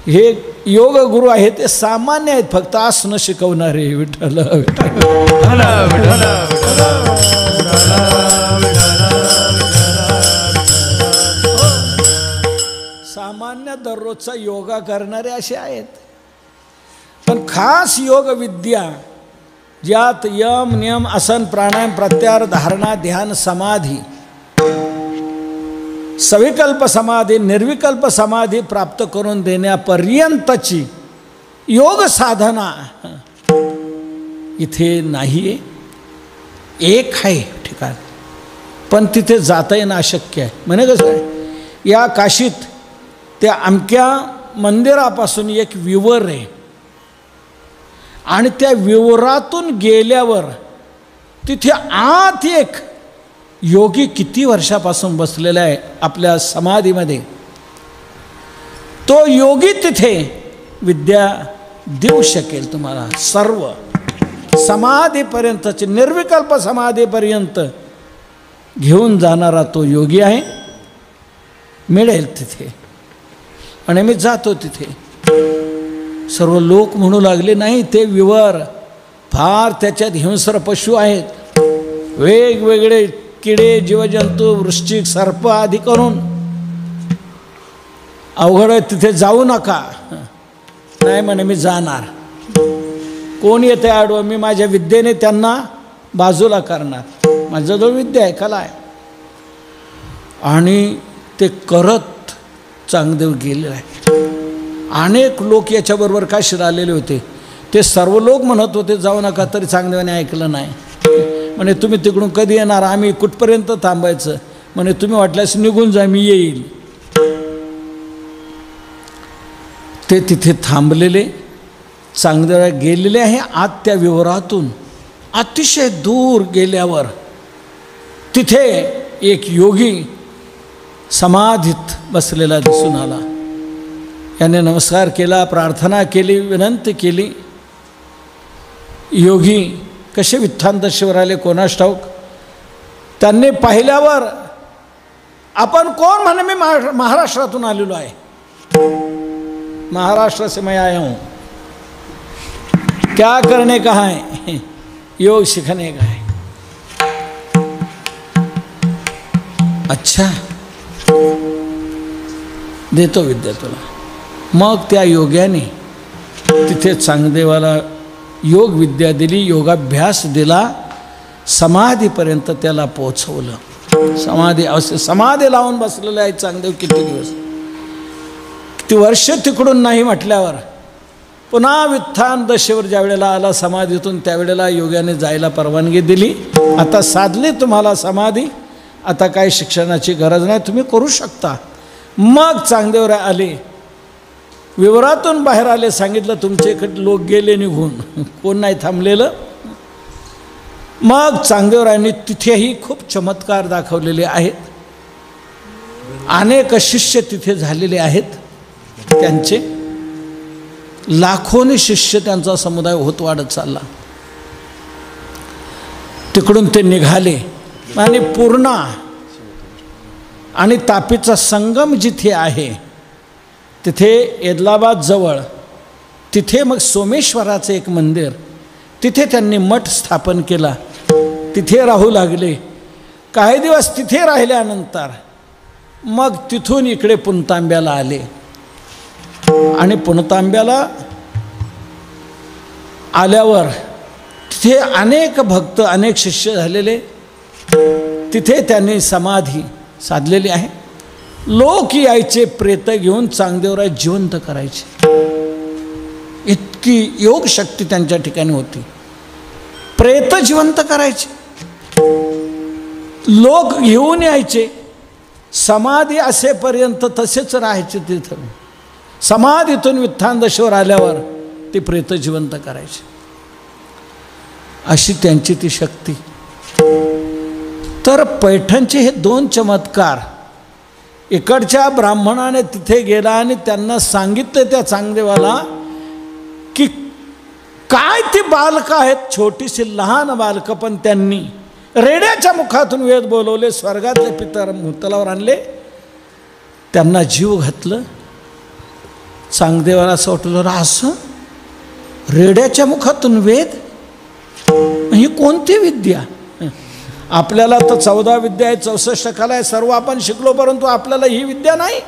हे योग गुरु आहेत ते सामान्य आहेत, फक्त आसनं शिकवणारे. विठ्ठल सामान्य दररोजचा योगा करणारे असे आहेत. पण खास योग विद्या ज्यात यम नियम आसन प्राणायाम प्रत्याहार धारणा ध्यान समाधी सविकल्प समाधी निर्विकल्प समाधी प्राप्त करून देण्यापर्यंतची योग साधना इथे नाही आहे. एक आहे ठिकाण, पण तिथे जाता येणं अशक्य आहे. म्हणे कसं आहे, या काशीत त्या अमक्या मंदिरापासून एक विवर आहे आणि त्या विवरातून गेल्यावर तिथे आत एक योगी किती वर्षापासून बसलेला आहे आपल्या समाधीमध्ये. तो योगी तिथे विद्या देऊ शकेल तुम्हाला. सर्व समाधीपर्यंतची निर्विकल्प समाधीपर्यंत घेऊन जाणारा तो योगी आहे. मिळेल तिथे. आणि मी जातो तिथे. सर्व लोक म्हणू लागले नाही ते विवर फार त्याच्यात हिंस्र पशु आहेत, वेगवेगळे किडे जीवजंतू वृश्चिक सर्प आदी करून अवघड आहे, तिथे जाऊ नका. नाही म्हणे मी जाणार. कोण येते आडवं? मी माझ्या विद्येने त्यांना बाजूला करणार. माझ्याजवळ विद्या आहे, कला आहे. आणि ते करत चांगदेव गेले आहे. अनेक लोक याच्याबरोबर काशीला आलेले होते. ते सर्व लोक म्हणत होते जाऊ नका, तरी चांगदेवाने ऐकलं नाही. म्हणे तुम्ही तिकडून कधी येणार? आम्ही कुठपर्यंत थांबायचं? म्हणे तुम्ही वाटल्यास निघून जा, मी येईल. ते तिथे थांबलेले. चांगदेव गेलेले आहे आत त्या विवरातून. अतिशय दूर गेल्यावर तिथे एक योगी समाधीत बसलेला दिसून आला. याने नमस्कार केला, प्रार्थना केली, विनंती केली. योगी कसे वित्थांतशीवर आले कोणास ठाऊक. त्यांनी पाहिल्यावर आपण कोण? म्हणे मी महाराष्ट्रातून आलेलो आहे. महाराष्ट्र से मैं आया हूँ. क्या करने का है? योग सीखने का है. अच्छा, देतो विद्या तुला. मग त्या योग्याने तिथे चांगदेवाला योग विद्या दिली, योगाभ्यास दिला, समाधीपर्यंत त्याला पोचवलं. समाधी लावून बसलेले आहे चांगदेव किती दिवस, किती वर्ष तिकडून नाही म्हटल्यावर पुन्हा वित्थान दशेवर ज्या वेळेला आला समाधीतून, त्यावेळेला योग्याने जायला परवानगी दिली. आता साधली तुम्हाला समाधी, आता काही शिक्षणाची गरज नाही, तुम्ही करू शकता. मग चांगदेव आले, विवरातून बाहेर आले. सांगितलं तुमच्या इकडे लोक गेले निघून, कोण नाही थांबलेलं. मग चांगदेवरायांनी तिथेही खूप चमत्कार दाखवलेले आहेत. अनेक शिष्य तिथे झालेले आहेत. त्यांचे लाखोनी शिष्य, त्यांचा समुदाय होत वाढत चालला. तिकडून ते निघाले आणि पूर्णा आणि तापीचा संगम जिथे आहे तिथे एदलाबाद जवळ तिथे मग सोमेश्वराचं एक मंदिर, तिथे त्यांनी मठ स्थापन केला, तिथे राहू लागले. काही दिवस तिथे राहिल्यानंतर मग तिथून इकडे पुणतांब्याला आले आणि पुणतांब्याला आल्यावर तिथे अनेक भक्त अनेक शिष्य झालेले, तिथे त्यांनी समाधी साधलेली आहे. लोक यायचे प्रेत घेऊन चांगदेवराय जिवंत करायचे, इतकी योग शक्ती त्यांच्या ठिकाणी होती. प्रेत जिवंत करायचे, लोक घेऊन यायचे, समाधी असेपर्यंत तसेच राहायचे तिथं. समाधीतून विठ्ठांदेश्वर आल्यावर ते प्रेत जिवंत करायचे. अशी त्यांची ती शक्ती. तर पैठणचे हे 2 चमत्कार, इकडच्या ब्राह्मणाने तिथे गेला आणि त्यांना सांगितलं त्या चांगदेवाला की काय ती बालकं आहेत, छोटीशी लहान बालकं, पण त्यांनी रेड्याच्या मुखातून वेद बोलवले, स्वर्गातले पितर भूतलावर आणले, त्यांना जीव घातलं. चांगदेवाला असं वाटलं, असं रेड्याच्या मुखातून वेद, ही कोणती विद्या? आपल्याला तर 14 विद्या आहे, 64 कला आहे, सर्व आपण शिकलो, परंतु आपल्याला ही विद्या नाही.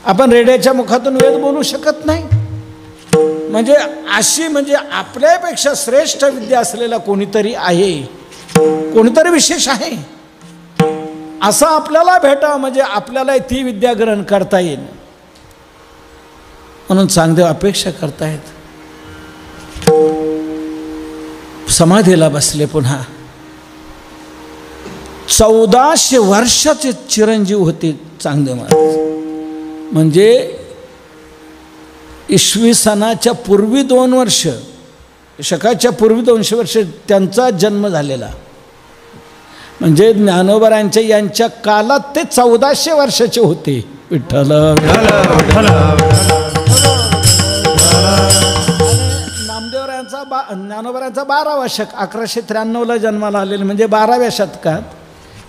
आपण रेड्याच्या मुखातून वेद बोलू शकत नाही. म्हणजे अशी म्हणजे आपल्यापेक्षा श्रेष्ठ विद्या असलेला कोणीतरी आहे, कोणीतरी विशेष आहे, असं आपल्याला भेटा, म्हणजे आपल्याला ती विद्या ग्रहण करता येईल. म्हणून चांगदेव अपेक्षा करतायत. समाधीला बसले. पुन्हा 1400 वर्षाचे चिरंजीव होते चांगदेव महाराज. म्हणजे इसवी सनाच्या पूर्वी 2 वर्ष, शकाच्या पूर्वी 200 वर्ष त्यांचा जन्म झालेला. म्हणजे ज्ञानोबरांच्या यांच्या कालात ते 1400 वर्षाचे होते. विठ्ठल नामदेवरायांचा ज्ञानोबरांचा 12वा शक, 1193ला जन्माला आलेले, म्हणजे 12व्या शतकात,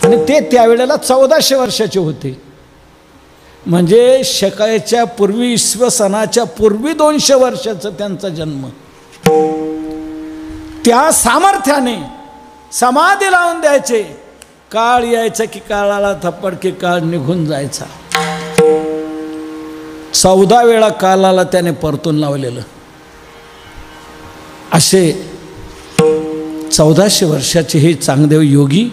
आणि ते त्यावेळेला 1400 वर्षाचे होते. म्हणजे शकाच्या पूर्वी, इसवी सनाच्या पूर्वी 200 वर्षाचा त्यांचा जन्म. त्या सामर्थ्याने समाधी लावून द्यायचे. काळ यायचा की काळाला थप्पड की काळ निघून जायचा. 14 वेळा काळाला त्याने परतून लावलेलं. असे 1400 वर्षाचे हे चांगदेव योगी,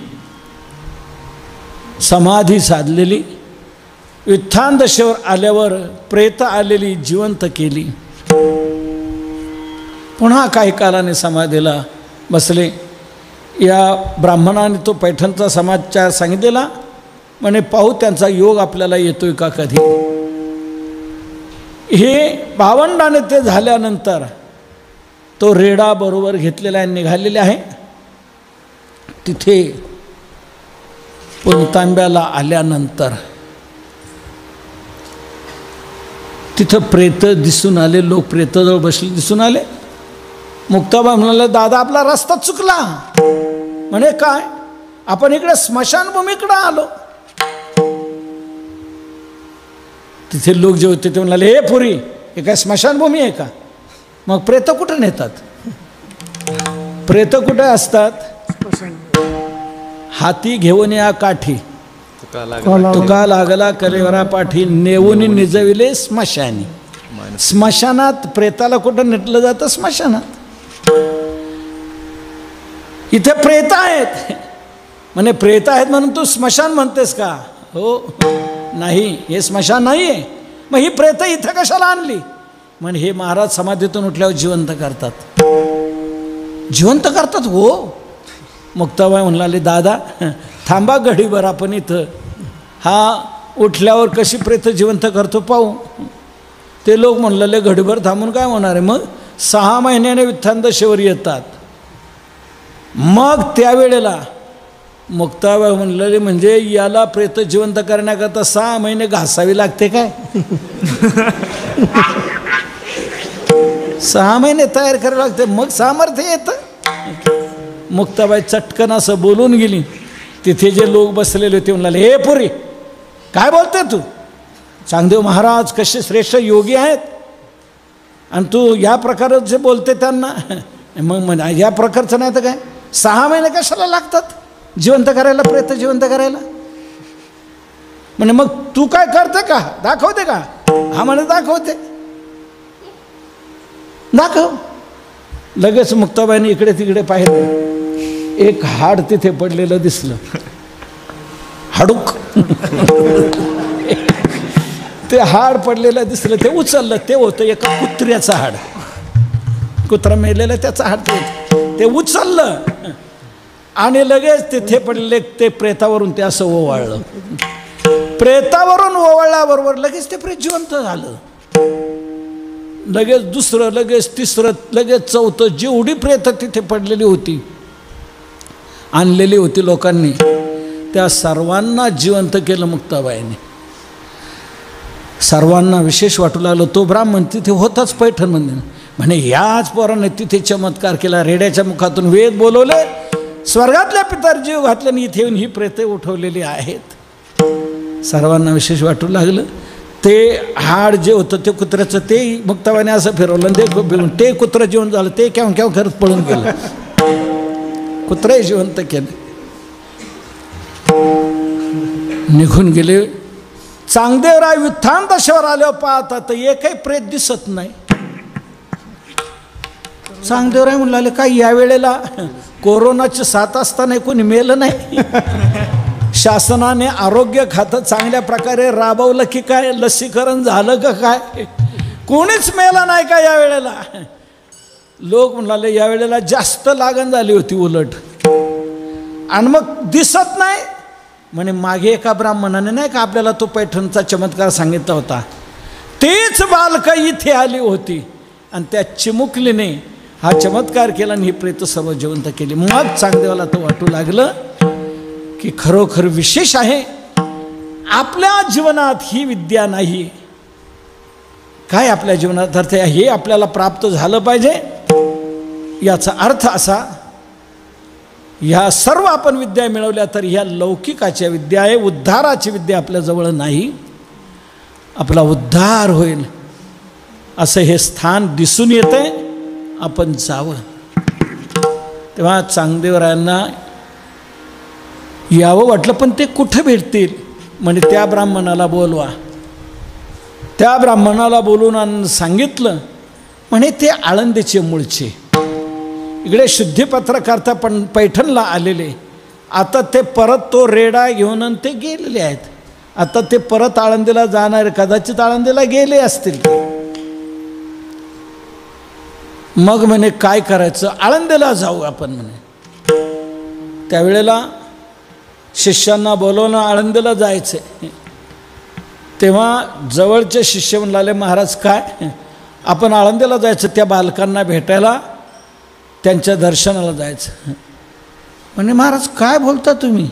समाधी साधलेली, विठ्ठांदेश्वर आल्यावर प्रेत आलेली जिवंत केली. पुन्हा काही कालाने समाधीला बसले. या ब्राह्मणाने तो पैठणचा समाचार सांगितलेला, म्हणे पाहू त्यांचा योग आपल्याला येतोय का कधी. हे भावंडाने ते झाल्यानंतर तो रेडा बरोबर घेतलेला निघालेले आहे. तिथे पुणतांब्याला आल्यानंतर तिथं प्रेत दिसून आले. लोक प्रेताजवळ बसले दिसून आले. मुक्ताबाई म्हणाले, दादा आपला रस्ता चुकला. म्हणे काय? आपण इकडे स्मशानभूमीकडे आलो. तिथे लोक जे होते ते म्हणाले, हे पुरी, हे काय स्मशानभूमी आहे का? मग प्रेत कुठं नेतात? प्रेत कुठे असतात? हाती घेऊन या काठी, तुका लागला कलेवरा पाठी, नेऊन निजविले स्मशानी. स्मशानात प्रेताला कुठं नेटलं जातं? स्मशानात. इथे प्रेत आहेत. म्हणे प्रेत आहेत म्हणून तू स्मशान म्हणतेस का? हो, नाही, हे स्मशान नाही आहे. मग ही प्रेत इथं कशाला आणली? म्हणे हे महाराज समाधीतून उठल्यावर जिवंत करतात. जिवंत करतात? हो. मुक्ताबाई म्हणाले, दादा थांबा घडीभर, आपण इथं हा उठल्यावर कशी प्रेत जिवंत करतो पाहू. ते लोक म्हणलेले, घडीभर थांबून काय होणार आहे? मग 6 महिन्याने विठ्ठांदेश्वर येतात. मग त्यावेळेला मुक्ताबाई म्हणलेले, म्हणजे याला प्रेत जिवंत करण्याकरता 6 महिने घासावी लागते काय? 6 महिने तयार करावे लागते, मग सामर्थ्य येतं. मुक्ताबाई चटकन असं बोलून गेली. तिथे जे लोक बसलेले होते म्हणाले, हे पुरी, काय बोलते तू? चांगदेव महाराज कसे श्रेष्ठ योगी आहेत आणि तू या प्रकारे बोलते त्यांना. मग म्हणा या प्रकारचं नाही तर काय, 6 महिने कशाला लागतात जिवंत करायला, प्रेत जिवंत करायला? म्हणे मग तू काय करते का, दाखवते का? हा म्हणे दाखवते. दाखव. लगेच मुक्ताबाईने इकडे तिकडे पाहिलं, एक हाड तिथे पडलेलं दिसलं. हाडूक ते हाड पडलेलं दिसलं, ते उचललं. ते होतं एका कुत्र्याचं हाड. कुत्रा मेलेलं त्याचं हाड ते उचललं आणि लगेच तिथे पडलेले ते प्रेतावरून ते असं ओवाळलं. प्रेतावरून ओवाळल्याबरोबर लगेच ते प्रेत जिवंत झालं. लगेच दुसरं, लगेच तिसरं, लगेच चौथं. जेवढी प्रेत तिथे पडलेली होती, आणलेली होती लोकांनी, त्या सर्वांना जिवंत केलं मुक्ताबाईने. सर्वांना विशेष वाटू लागलं. तो ब्राह्मण तिथे होताच पैठण मंदिर. म्हणे याच पोराने तिथे चमत्कार केला. रेड्याच्या मुखातून वेद बोलवले, स्वर्गातल्या पितर जीव घातले आणि इथे येऊन ही प्रेते उठवलेली आहेत. सर्वांना विशेष वाटू लागलं. ते हाड जे होतं ते कुत्र्याचं, ते मुक्ताबाईने असं फिरवलं, ते कुत्रं जिवंत झालं. ते केव्हा केव्हा खरंच पळून गेलं. कुत्रंही जिवंत केलं. निघून गेले. चांगदेवराय विठ्ठान दशेवर आल्यावर पाहतात तर एकही प्रेत दिसत नाही. चांगदेवराय म्हणले काय या वेळेला कोरोनाची साथ असताना कोणी मेलं नाही? शासनाने आरोग्य खातं चांगल्या प्रकारे राबवलं की काय? लसीकरण झालं का काय? कोणीच मेलं नाही का या वेळेला? लोक म्हणाले या वेळेला जास्त लागण झाली होती उलट. आणि मग दिसत नाही. म्हणे मागे एका ब्राह्मणाने नाही का आपल्याला तो पैठणचा चमत्कार सांगितला होता, तीच बालकं इथे आली होती आणि त्या चिमुकलीने हा चमत्कार केला आणि ही प्रेत सर्व जिवंत केली. मग चांगदेवाला तो वाटू लागलं की खरोखर विशेष आहे. आपल्या जीवनात ही विद्या नाही. काय आपल्या जीवनात अर्थ आहे हे आपल्याला प्राप्त झालं पाहिजे. याचा अर्थ असा, ह्या सर्व आपण विद्या मिळवल्या तर ह्या लौकिकाच्या विद्या आहे, उद्धाराची विद्या आपल्याजवळ नाही. आपला उद्धार होईल असं हे स्थान दिसून येतंय. आपण जावं. तेव्हा चांगदेवरायांना यावं वाटलं, पण ते कुठं भेटतील? म्हणजे त्या ब्राह्मणाला बोलवा. त्या ब्राह्मणाला बोलून सांगितलं. म्हणे ते आळंदीचे मूळचे, इकडे शुद्धीपत्र करता पण पैठणला आलेले. आता ते परत तो रेडा घेऊन ते गेलेले आहेत. आता ते परत आळंदीला जाणार, कदाचित आळंदीला गेले असतील. मग म्हणे काय करायचं? आळंदीला जाऊ आपण म्हणे. त्यावेळेला शिष्यांना बोलवणं, आळंदीला जायचं. तेव्हा जवळचे शिष्य म्हणाले महाराज काय आपण आळंदीला जायचं त्या बालकांना भेटायला, त्यांच्या दर्शनाला जायचं. म्हणे महाराज काय बोलता तुम्ही?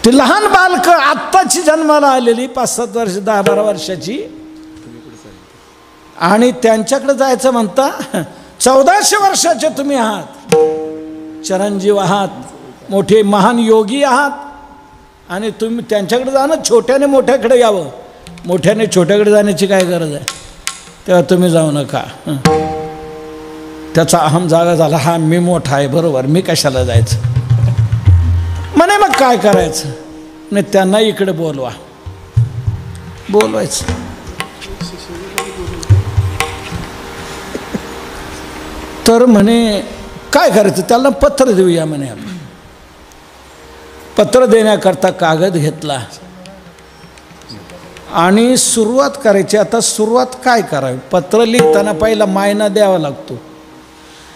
ती लहान बालकं आत्ताची जन्माला आलेली 5-7 वर्ष 10-12 वर्षाची, आणि त्यांच्याकडे जायचं म्हणता? 1400 वर्षाचे तुम्ही आहात, चिरंजीव आहात, मोठे महान योगी आहात, आणि तुम्ही त्यांच्याकडे जाणं छोट्याने मोठ्याकडे यावं. मोठ्याने छोट्याकडे जाण्याची काय गरज आहे? तेव्हा तुम्ही जाऊ नका. त्याचा अहम जागा झाला, हा मी मोठा आहे बरोबर, मी कशाला जायचं? म्हणे मग काय करायचं? नाही त्यांना इकडे बोलवा. बोलवायचं. तर म्हणे काय करायचं? त्याला पत्र देऊया म्हणे. आपण पत्र देण्याकरता कागद घेतला आणि सुरुवात करायची. आता सुरुवात काय करावी? पत्र लिहिताना पहिला मायना द्यावा लागतो.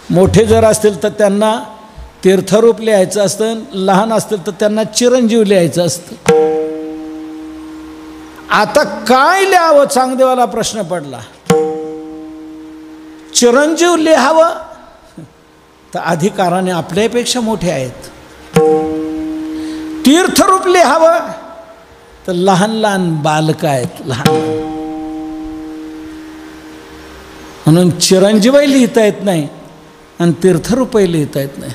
मोठे जर असतील तर त्यांना तीर्थरूप लिहायचं असतं, लहान असतील तर त्यांना चिरंजीव लिहायचं असतं. आता काय लिहावं? चांगदेवाला प्रश्न पडला. चिरंजीव लिहावं तर अधिकाराने आपल्यापेक्षा मोठे आहेत. तीर्थरूप लिहावं तर लहान लहान बालक आहेत, लहान. म्हणून चिरंजीवही लिहिता येत नाही आणि तीर्थरूपही लिहिता येत नाही.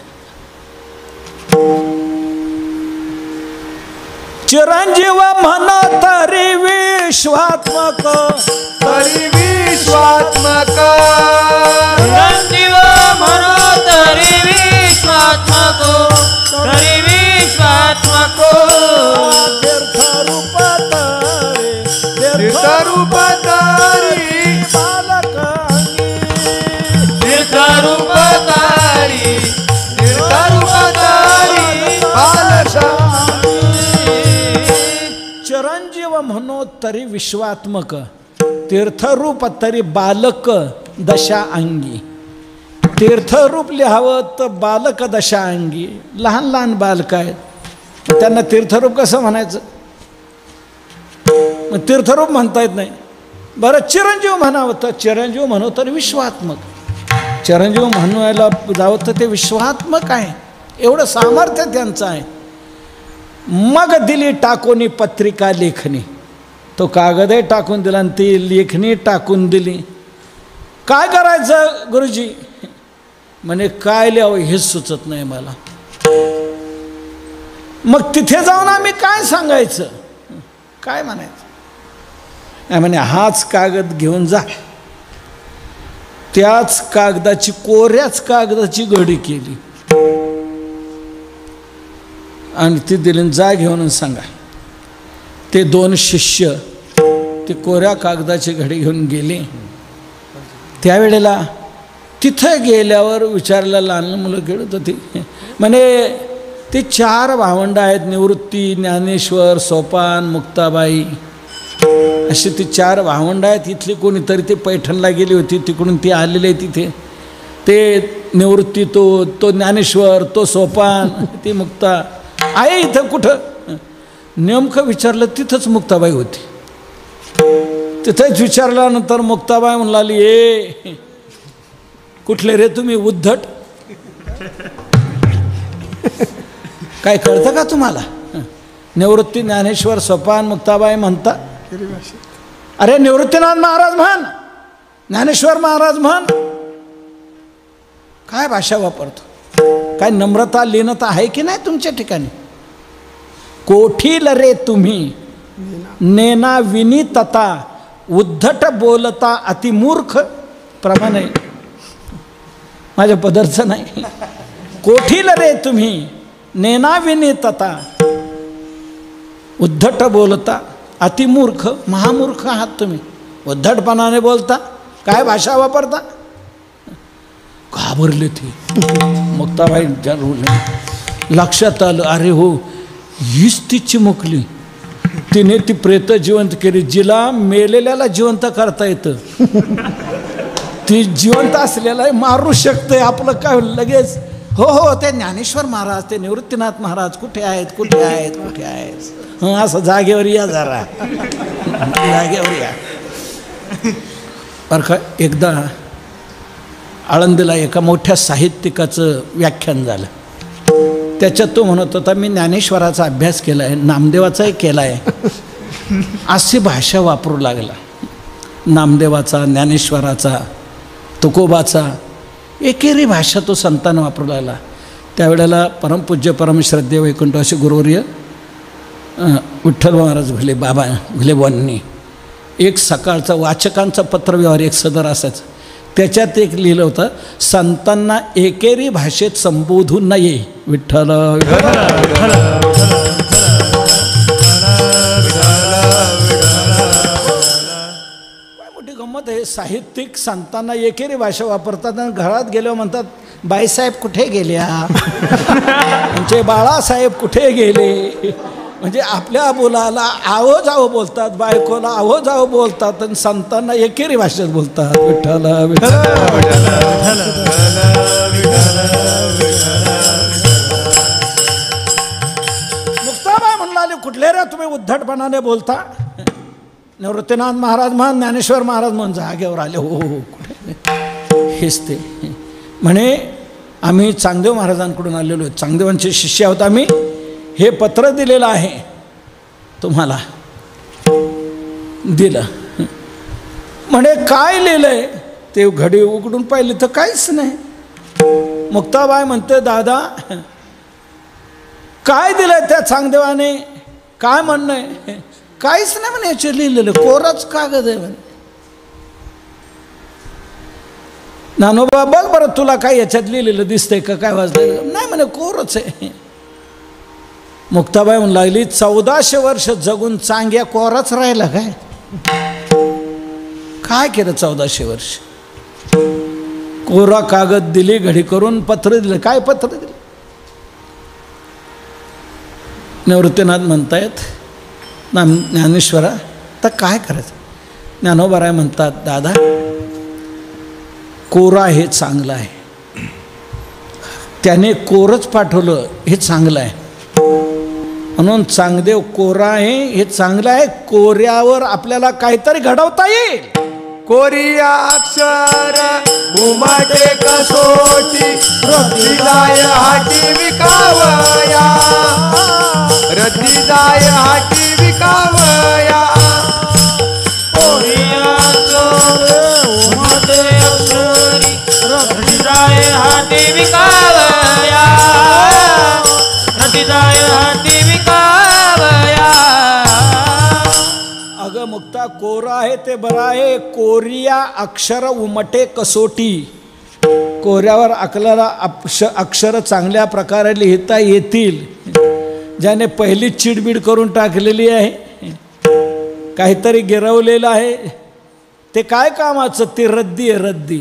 चिरंजीव म्हणा तरी विश्वात्मक, तरी विश्वात्मक, चिरंजीव म्हणो तरी विश्वात्मक, तरी विश्वात्मक, तीर्थरूप तरी, तीर्थरूप तरी बालक तीर्थरूप तारी, तीर्थरूप तरी बालशा. चिरंजीव म्हणो तरी विश्वात्मक, तीर्थरूप तरी बालक दशा अंगी. तीर्थरूप लिहावं तर बालक दशा अंगी. लहान लहान बालक आहेत, त्यांना तीर्थरूप कसं म्हणायचं? मग तीर्थरूप म्हणता येत नाही. बरं चिरंजीव म्हणावं तर चिरंजीव म्हणू तर विश्वात्मक. चिरंजीव म्हणवायला जावं तर ते विश्वात्मक आहे, एवढं सामर्थ्य त्यांचं आहे. मग दिली टाकून पत्रिका लेखणी. तो कागदही टाकून दिला आणि ती लेखणी टाकून दिली. काय करायचं गुरुजी? म्हणे काय लिहावं हेच सुचत नाही मला. मग तिथे जाऊन आम्ही काय सांगायचं, काय म्हणायचं? नाही म्हणे हाच कागद घेऊन जा. त्याच कागदाची, कोऱ्याच कागदाची घडी केली आणि ती दिली. जा घेऊन सांगा. ते दोन शिष्य ते कोऱ्या कागदाची घडी घेऊन गेले. त्यावेळेला तिथं गेल्यावर विचारलं, लहान मुलं खेळत होती. म्हणे ते 4 भावंड आहेत, निवृत्ती, ज्ञानेश्वर, सोपान, मुक्ताबाई, अशी ती 4 भावंड आहेत. इथली कोणीतरी ते पैठणला गेली होती, तिकडून ती आलेली आहे तिथे. ते निवृत्ती, तो ज्ञानेश्वर, तो सोपान, ती मुक्ता आहे इथं कुठं? नेमकं विचारलं तिथंच मुक्ताबाई होती. तिथंच विचारल्यानंतर मुक्ताबाई म्हणाली, ए कुठले रे तुम्ही उद्धट? काय कळतं का तुम्हाला? निवृत्ती, ज्ञानेश्वर, सोपान, मुक्ताबाई म्हणता. अरे निवृत्तीनाथ महाराज म्हण, ज्ञानेश्वर महाराज म्हण. काय भाषा वापरतो? काय नम्रता लीनता आहे की नाही तुमच्या ठिकाणी? कोठील रे तुम्ही नेना विनीतता, उद्धट बोलता अतिमूर्ख. प्रमाण आहे, माझ्या पदरचं नाही. कोठील रे तुम्ही नेना विनीतता, उद्धट बोलता अतिमूर्ख. महामूर्ख आहात तुम्ही, उद्धटपणाने बोलता. काय भाषा वापरता? घाबरले ती. मुक्ताबाई लक्षात आलं, अरे हो हीच ती चिमुकली. तिने ती प्रेत जिवंत केली. जिला मेलेल्याला जिवंत करता येतं, ती जिवंत असलेला मारू शकते. आपलं काय लगेच, हो हो ते ज्ञानेश्वर महाराज, ते निवृत्तीनाथ महाराज कुठे आहेत, कुठे आहेत, कुठे आहेत? हं असं जागेवर या जरा, जागेवर या. बरं का, एकदा आळंदीला एका मोठ्या साहित्यिकाचं व्याख्यान झालं. त्याच्यात तो म्हणत होता, मी ज्ञानेश्वराचा अभ्यास केला आहे, नामदेवाचाही केला आहे. अशी भाषा वापरू लागला. नामदेवाचा, ज्ञानेश्वराचा, तुकोबाचा, एकेरी भाषा तो संतान वापरू लागला. त्यावेळेला परमपूज्य परमश्रद्धेय वैकुंठवासी गुरुवर्य विठ्ठल महाराज घुले, बाबा घुलेबांनी एक सकाळचा वाचकांचा पत्रव्यवहार एक सदर असायचं. त्याच्यात एक लिहिलं होतं, संतांना एकेरी भाषेत संबोधू नये. विठ्ठल मोठी गंमत आहे. साहित्यिक संतांना एकेरी भाषा वापरतात आणि घरात गेल्यावर म्हणतात, बाईसाहेब कुठे गेल्या, आमचे बाळासाहेब कुठे गेले. म्हणजे आपल्या मुलाला आवो जावं बोलतात, बायकोला आवो जावं बोलतात, आणि संतांना एकेरी भाषेत बोलतात. विठ्ठल मुक्ताबाई म्हणाले, कुठले रे तुम्ही उद्धटपणाने बोलता? निवृत्तीनाथ महाराज म्हण, ज्ञानेश्वर महाराज म्हण. जागेवर आले. हो हो कुठे? हेच ते म्हणे, आम्ही चांगदेव महाराजांकडून आलेलो, चांगदेवांचे शिष्य आहोत आम्ही. हे पत्र दिलेलं आहे तुम्हाला. दिलं. म्हणे काय लिहिलंय? ते घडी उघडून पाहिली तर काहीच नाही. मुक्ताबाई म्हणते, दादा काय दिलंय त्या चांगदेवाने? काय म्हणणं आहे? काहीच नाही म्हणे याच्यात लिहिलेलं, कोराच कागद आहे म्हणे. ज्ञानोबा बघ बरं तुला काय याच्यात लिहिलेलं दिसतंय का, काय वाजलं? नाही म्हणे कोरच आहे. मुक्ताबाई म्हणू लागली 1400 वर्ष जगून चांग्या कोराच राहिला काय? काय केलं 1400 वर्ष? कोरा कागद दिली, घडी करून पत्र दिलं. काय पत्र दिलं? निवृत्तीनाथ म्हणतायत ज्ञानेश्वरा तर काय करायचं? ज्ञानोबाराय म्हणतात दादा कोरा हे चांगलं आहे, त्याने कोरच पाठवलं हे चांगलं आहे, म्हणून चांगदेव कोरा आहे हे चांगलं आहे. कोऱ्यावर आपल्याला काहीतरी घडवता येईल. कोरिया अक्षर उमटे कसोटी रतिदाय हाटी विकावया, रतिदाय हाटी विकावया. कोरिया उमटे अक्षरी रतिदाय हाटी विकावया, रतिदाय हाटी विकावया. अगं मुक्ता कोरा आहे ते बरं आहे, कोरिया अक्षर उमटे कसोटी. कोऱ्यावर आपल्याला अक्षर चांगल्या प्रकारे लिहिता येतील. ज्याने पहिली चिडबिड करून टाकलेली आहे, काहीतरी गिरवलेलं आहे, ते काय कामाचं? ती रद्दी आहे रद्दी.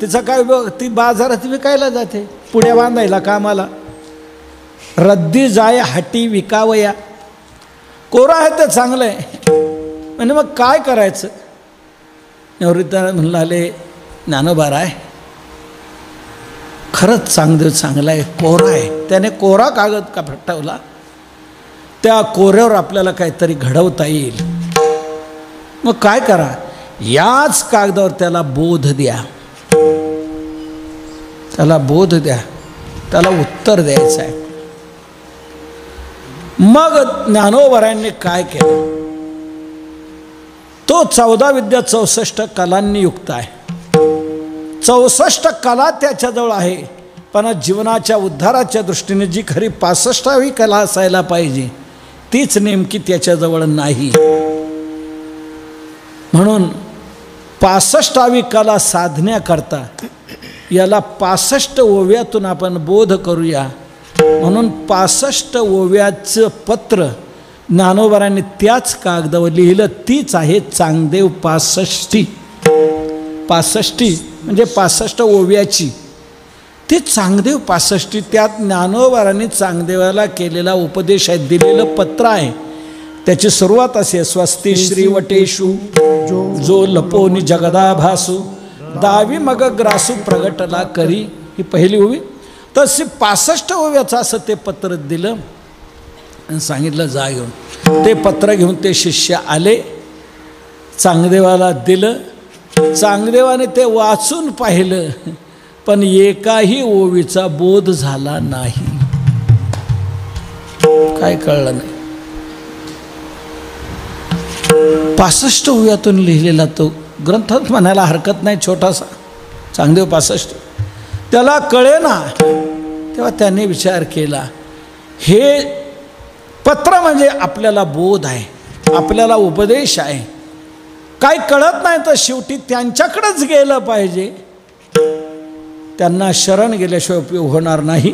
तिचा काय बघ, ती बाजारात विकायला जाते, पुढ्या बांधायला कामाला. रद्दी जाय हाटी विकावया. कोरा आहे ते चांगलं आहे, म्हणजे मग काय करायचं? निवृत्तीनाथ म्हणाले ज्ञानोबाराय खरंच चांगलं चांगलं आहे, कोरा आहे. त्याने कोरा कागद का फटवला, त्या कोऱ्यावर आपल्याला काहीतरी घडवता येईल. मग काय करा? याच कागदावर त्याला बोध द्या, त्याला बोध द्या, त्याला उत्तर द्यायचं आहे. मग ज्ञानोबारायांनी काय केलं? तो 14 विद्या 64 कलांनी युक्त आहे. 64 कला त्याच्याजवळ आहे, पण जीवनाच्या उद्धाराच्या दृष्टीने जी खरी 65वी कला असायला पाहिजे तीच नेमकी त्याच्याजवळ नाही. म्हणून 65वी कला साधण्याकरता याला 65 ओव्यातून आपण बोध करूया. म्हणून 65 ओव्याचं पत्र ज्ञानोबारांनी त्याच कागदावर लिहिलं. तीच आहे चांगदेव 65. 65 म्हणजे 65 ओव्याची ते चांगदेव 65. त्यात ज्ञानोबारांनी चांगदेवाला केलेला उपदेश आहे, दिलेलं पत्र आहे. त्याची सुरुवात असे, स्वस्ती श्रीवटेषु जो लपोनी जगदाभासू दावी मग ग्रासू प्रगटला करी. ही पहिली ओवी. तशी 65 ओव्याचं असं ते पत्र दिलं आणि सांगितलं जा घेऊन. ते पत्र घेऊन ते शिष्य आले, चांगदेवाला दिलं. चांगदेवाने ते वाचून पाहिलं, पण एकाही ओवीचा बोध झाला नाही. काय कळलं नाही. 65 ओव्यातून लिहिलेला तो ग्रंथ म्हणायला हरकत नाही, छोटासा चांगदेव 65. त्याला कळेना. तेव्हा त्याने विचार केला, हे पत्र म्हणजे आपल्याला बोध आहे, आपल्याला उपदेश आहे. काही कळत नाही तर शेवटी त्यांच्याकडेच गेलं पाहिजे. त्यांना शरण गेल्याशिवाय उपयोग होणार नाही.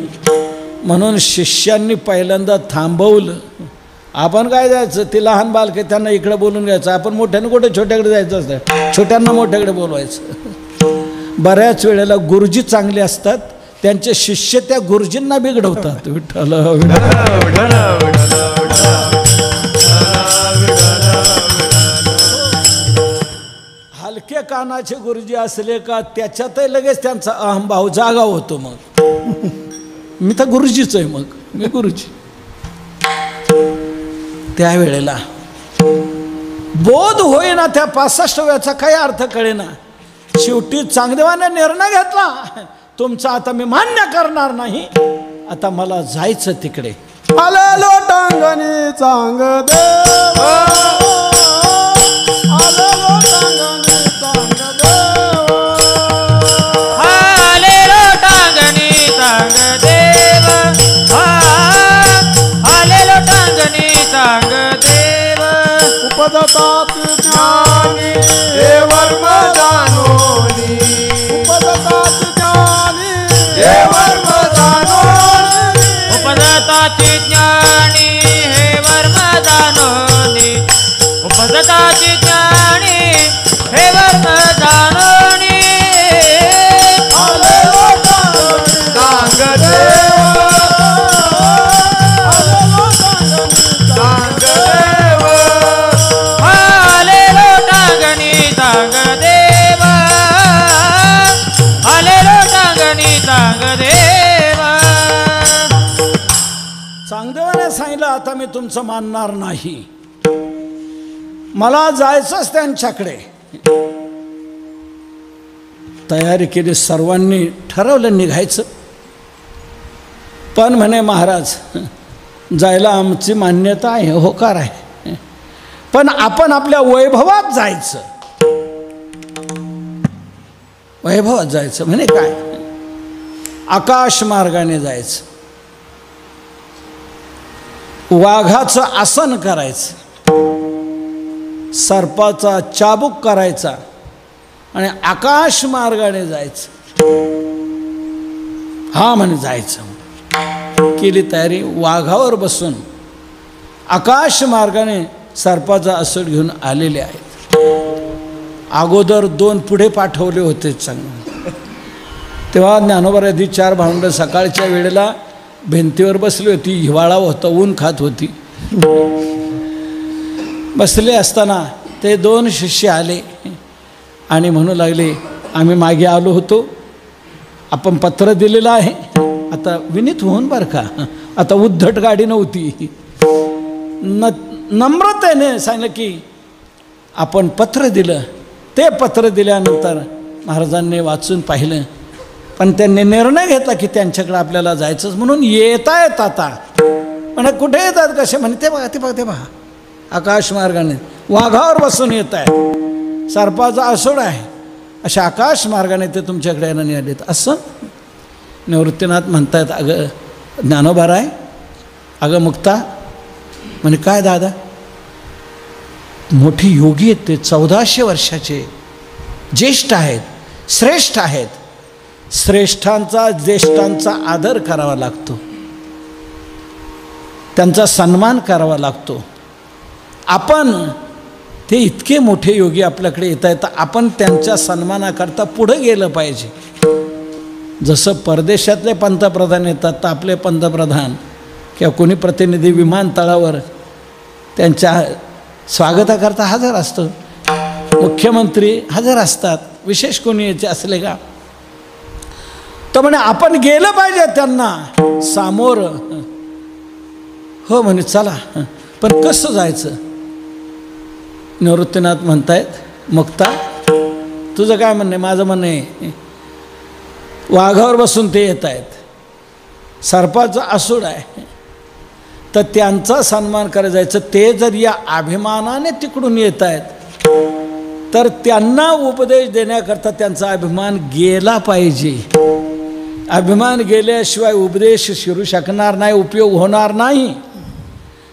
म्हणून शिष्यांनी पहिल्यांदा थांबवलं. आपण काय जायचं, ते लहान बालके त्यांना इकडे बोलून घ्यायचं. आपण मोठ्यानं कुठे छोट्याकडे जायचं असतं, छोट्यांना मोठ्याकडे बोलवायचं. बऱ्याच वेळेला गुरुजी चांगले असतात, त्यांचे शिष्य त्या गुरुजींना बिघडवतात. विठ्ठल हलके कानाचे गुरुजी असले का त्याच्यातही लगेच त्यांचा अहंभाव जागा होतो. मग मी तर गुरुजीच आहे, मग मी गुरुजी. त्यावेळेला बोध होईना. त्या 65व्याचा काही अर्थ कळेना. शेवटी चांगदेवाने निर्णय घेतला, तुमचा आता मी मान्य करणार नाही, आता मला जायचं तिकडे. आलेलो टांगणी चांगदेव, आलेलो टांगणी चांगदेव, आलेलो टांगणी चांगदेव, आलेलो टांगणी उपजतात ज्ञानी हे वर्म जाणोनी उपजतात ज्ञानी हे वर्म जाणोनी उपजताची ज्ञानी हे वर्म जाणोनी उपजताची ज्ञानी हे वर्म जाणोनी आले लोटांगणी सांग देव आले लोटांगणी सांग देव आले लोटांगणी सांग देव आले लोटांगणी सांग देव चांगदेवाने सांगितलं आता मी तुमचं मानणार नाही, मला जायचंच त्यांच्याकडे. तयारी केली, सर्वांनी ठरवलं निघायचं. पण म्हणे महाराज जायला आमची मान्यता आहे, होकार आहे, पण आपण आपल्या वैभवात जायचं. वैभवात जायचं म्हणे काय? आकाश मार्गाने जायचं, वाघाचं आसन करायचं, सर्पाचा चाबूक करायचा आणि आकाश मार्गाने जायचं. हा म्हणे जायचं. केली तयारी, वाघावर बसून आकाश मार्गाने सर्पाचा आसन घेऊन आलेले आहेत. अगोदर 2 पुढे पाठवले होते चांगले. तेव्हा ज्ञानोबा आधी 4 भावंडं सकाळच्या वेळेला भिंतीवर बसली होती, हिवाळा होता, ऊन खात होती. बसले असताना ते 2 शिष्य आले आणि म्हणू लागले, आम्ही मागे आलो होतो, आपण पत्र दिलेलं आहे, आता विनीत होऊन बरं का, आता उद्धट गाडी नव्हती, नम्रतेने सांगितलं की आपण पत्र दिलं. ते पत्र दिल्यानंतर महाराजांनी वाचून पाहिलं, पण त्यांनी निर्णय घेतला की त्यांच्याकडे आपल्याला जायचंच म्हणून. येता येत आता म्हणे कुठे येतात कसे म्हणे, ते बघा ते बघा ते बघा, आकाश मार्गाने वाघावर बसून येत आहे, सर्पाचा आसूड आहे, अशा आकाश मार्गाने ते तुमच्याकडे येणं निघालेत. असं निवृत्तीनाथ म्हणतायत. अगं ज्ञानोबाराय, अगं मुक्ता म्हणे काय दादा, मोठी योगी आहेत ते, 1400 वर्षाचे, ज्येष्ठ आहेत, श्रेष्ठ आहेत. श्रेष्ठांचा ज्येष्ठांचा आदर करावा लागतो, त्यांचा सन्मान करावा लागतो. आपण ते इतके मोठे योगी आपल्याकडे येत आहेत, तर आपण त्यांच्या सन्मानाकरता पुढं गेलं पाहिजे. जसं परदेशातले पंतप्रधान येतात, तर आपले पंतप्रधान किंवा कोणी प्रतिनिधी विमानतळावर त्यांच्या स्वागताकरता हजर असतो, मुख्यमंत्री हजर असतात, विशेष कोणी याचे असले का, तर म्हणे आपण गेलं पाहिजे त्यांना सामोर. हो म्हणे चला, पण कसं जायचं? निवृत्तीनाथ म्हणतायत, मुक्ता तुझं काय म्हणणं आहे? माझं म्हणणं आहे, वाघावर बसून ते येत आहेत, सर्पाचं आसूड आहे, तर त्यांचा सन्मान करायला जायचं. ते जर या अभिमानाने तिकडून येत आहेत, तर त्यांना उपदेश देण्याकरता त्यांचा अभिमान गेला पाहिजे. अभिमान गेल्याशिवाय उपदेश शिरू शकणार नाही, उपयोग होणार नाही.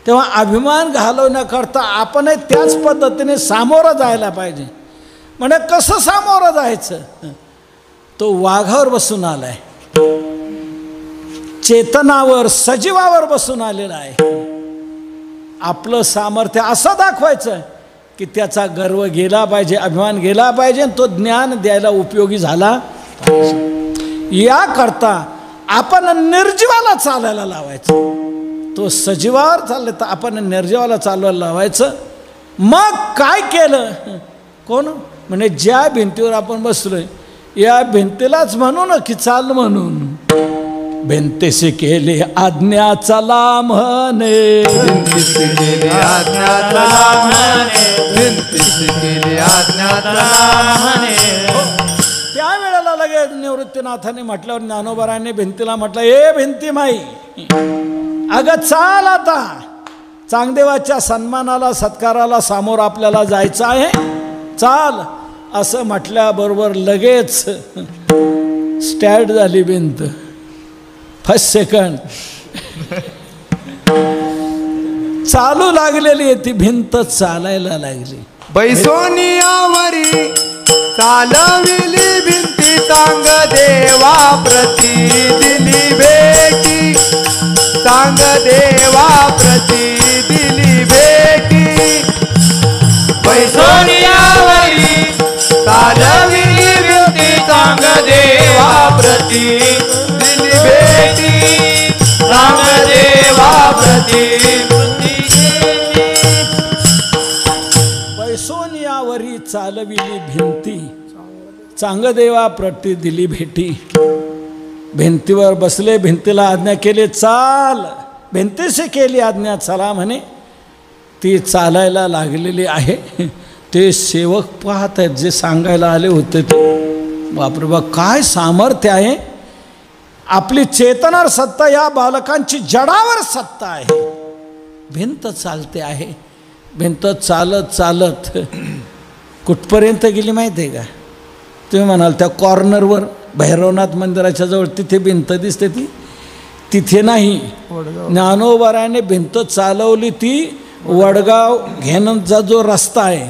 तेव्हा अभिमान घालवण्याकरता आपण त्याच पद्धतीने सामोरं जायला पाहिजे. म्हणजे कसं सामोरं जायचं? तो वाघावर बसून आलाय, चेतनावर, सजीवावर बसून आलेला आहे. आपलं सामर्थ्य असं दाखवायचं की त्याचा गर्व गेला पाहिजे, अभिमान गेला पाहिजे, तो ज्ञान द्यायला उपयोगी झाला पाहिजे. याकरता आपण निर्जीवाला चालायला लावायचं. तो सजीवावर चालले तर आपण निर्जीवाला चालवायला लावायचं. मग काय केलं? कोण म्हणजे ज्या भिंतीवर आपण बसलोय, या भिंतीलाच म्हणू ना की चाल म्हणून. भिंतीशी केली आज्ञा चला म्हणे, भिंतीशी केली आज्ञा चला म्हणे, भिंतीशी केली आज्ञा चला म्हणे. त्यावेळेला लगेच निवृत्तीनाथाने म्हटल्यावर ज्ञानोबारांनी भिंतीला म्हटलं, ए भिंती माई, अगं चाल आता, चांगदेवाच्या सन्मानाला सत्काराला सामोर आपल्याला जायचं आहे, चाल. असं म्हटल्याबरोबर लगेच स्टॅर्ट झाली भिंत. फर्स्ट सेकंड चालू लागलेली आहे ती भिंत चालायला लागली. बैसोनियावरी चालविली भिंती चांग देवा प्रती दिली भेटी चांग देवा प्रती दिली भेटी बैसोनियावरी चालविली भिंती चांग देवा प्रती दिली भेटी चांग देवा प्रती बैसोनियावरी चालविली भिंती चांगदेवा प्रती दिली भेटी. भिंतीवर बसले, भिंतीला आज्ञा केली चाल, भिंतीशी केली आज्ञा चला म्हणे. ती चालायला लागलेली आहे. ते सेवक पाहत आहेत जे सांगायला आले होते ते. बापरे बा, काय सामर्थ्य आहे. आपली चेतनावर सत्ता, या बालकांची जडावर सत्ता आहे. भिंत चालते आहे. भिंत चालत चालत कुठपर्यंत गेली माहिती आहे का? तुम्ही म्हणाल त्या कॉर्नरवर भैरवनाथ मंदिराच्या जवळ तिथे भिंत दिसते ती, तिथे नाही. ज्ञानोबाराने भिंत चालवली ती वडगाव घेणचा जो रस्ता आहे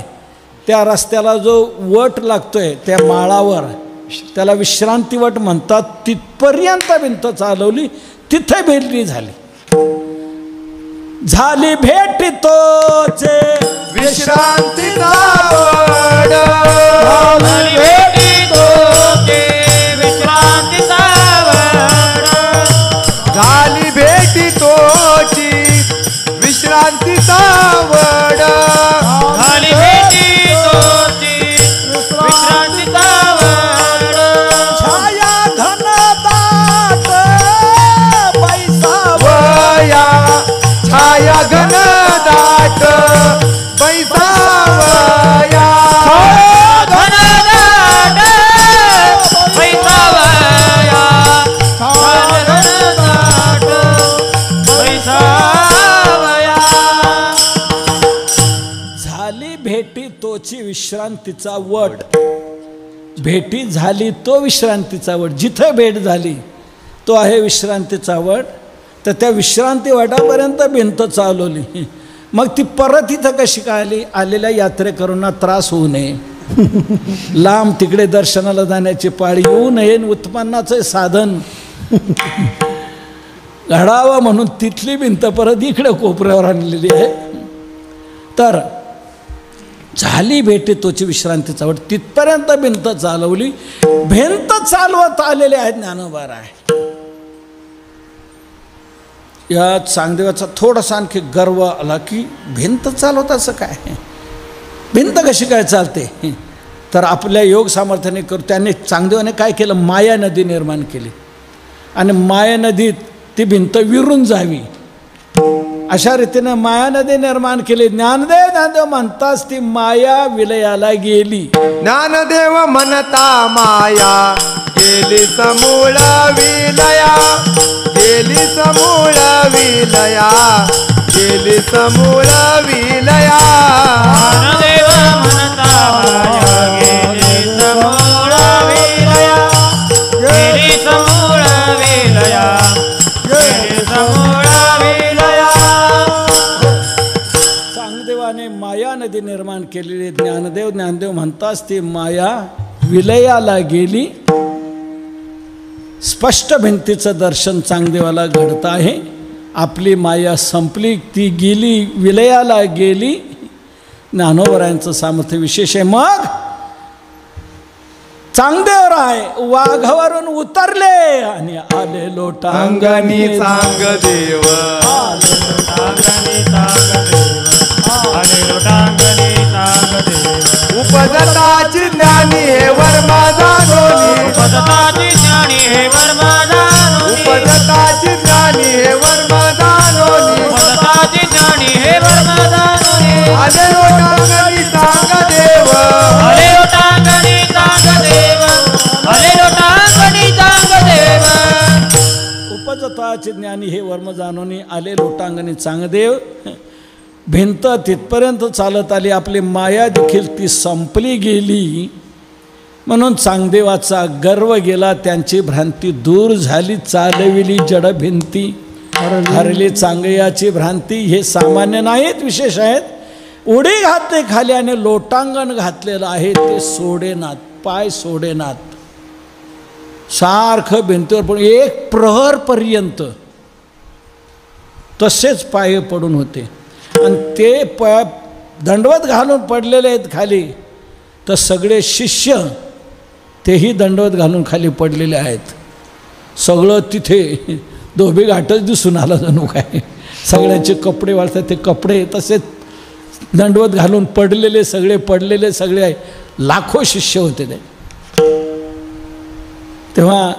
त्या रस्त्याला जो वट लागतोय त्या माळावर, त्याला विश्रांती वट म्हणतात. तिथपर्यंत भिंत चालवली, तिथे भेटली झाली. झाली भेट तोचे विश्रांतीचा वड झाली भेटी तोचे विश्रांतीचा वड झाली भेटी तोची विश्रांतीचा वड झाली भेटी तोची विश्रांतीचा वड छाया घनदाट पैसा वया छाया घनदाट बैसावया घनदाट बैसावया घनदाट बैसावया झाली भेटी तोची विश्रांतीचा वट. भेटी झाली तो विश्रांतीचा वट. जिथे भेट झाली तो आहे विश्रांतीचा वट. तर त्या विश्रांती वटापर्यंत भिंत चालवली. मग ती परत इथं कशी काय आली? आलेल्या यात्रेकरूंना त्रास होऊ नये, लांब तिकडे दर्शनाला जाण्याची पाळी येऊ नये, उत्पन्नाचं साधन घडावं म्हणून तिथली भिंत परत इकडे कोपऱ्यावर आणलेली आहे. तर झाली भेटी तोची विश्रांतीचा वट. तिथपर्यंत भिंत चालवली. भिंत चालवत आलेले आहेत ज्ञानोबा राय. या चांगदेवाचा थोडासा आणखी गर्व आला की भिंत चालवत असं काय, भिंत कशी काय चालते. तर आपल्या योग सामर्थ्याने करू. त्याने चांगदेवाने काय केलं, माया नदी निर्माण केली आणि माया नदीत ती भिंत विरून जावी अशा रीतीने माया नदी निर्माण केली. ज्ञानदेव म्हणताच ती माया विलयाला गेली. ज्ञानदेव म्हणता माया गेली समूळ विलया गेली समूळ विलया गेली समूळ विलया ज्ञानदेव म्हणता माया गेली समूळ विलया गेली समूळ विलया गेली समूळ विलया. चांगदेवाने माया नदी निर्माण केलेली. ज्ञानदेव म्हणताच ती माया विलयाला गेली. स्पष्ट भिंतीचं दर्शन चांगदेवाला घडतं आहे. आपली माया संपली, ती गेली, विलयाला गेली. ज्ञानोबरायांचं सामर्थ्य विशेष आहे. मग चांगदेवराय वाघावरून उतरले आणि आले लोटांगणी चांगदेव आले लोटांगणी चांगदेव उपजताची ज्ञानी हे वर्मा जाणोनी उपजताची ज्ञानी हे वर्मा जाणोनी उपजताची ज्ञानी हे वर्मा जाणोनी उपजताची ज्ञानी हे वर्मा जाणोनी आले लोटांगणी चांगदेव आले लोटांगणी चांगदेव आले लोटांगणी चांगदेव उपजताचे ज्ञानी हे वर्म जाणोनी आले लोटांगणी चांगदेव. भिंत तिथपर्यंत चालत आली. आपली माया देखील ती संपली गेली. म्हणून चांगदेवाचा गर्व गेला. त्यांची भ्रांती दूर झाली. चालविली जड भिंती हरली चांगयाची भ्रांती हे सामान्य नाहीत, विशेष आहेत. उडी घातली खाली आणि लोटांगण घातलेलं आहे ते सोडेनात, पाय सोडेनात. सारखं भिंतीवर पण एक प्रहरपर्यंत तसेच पाय पडून होते. आणि ते दंडवत घालून पडलेले आहेत खाली, तर सगळे शिष्य तेही दंडवत घालून खाली पडलेले आहेत. सगळं तिथे धोबी घाटच दिसून आला जणू काय. सगळ्यांचे कपडे वाळतात, ते कपडे तसेच दंडवत घालून पडलेले सगळे लाखो शिष्य होते ते. तेव्हा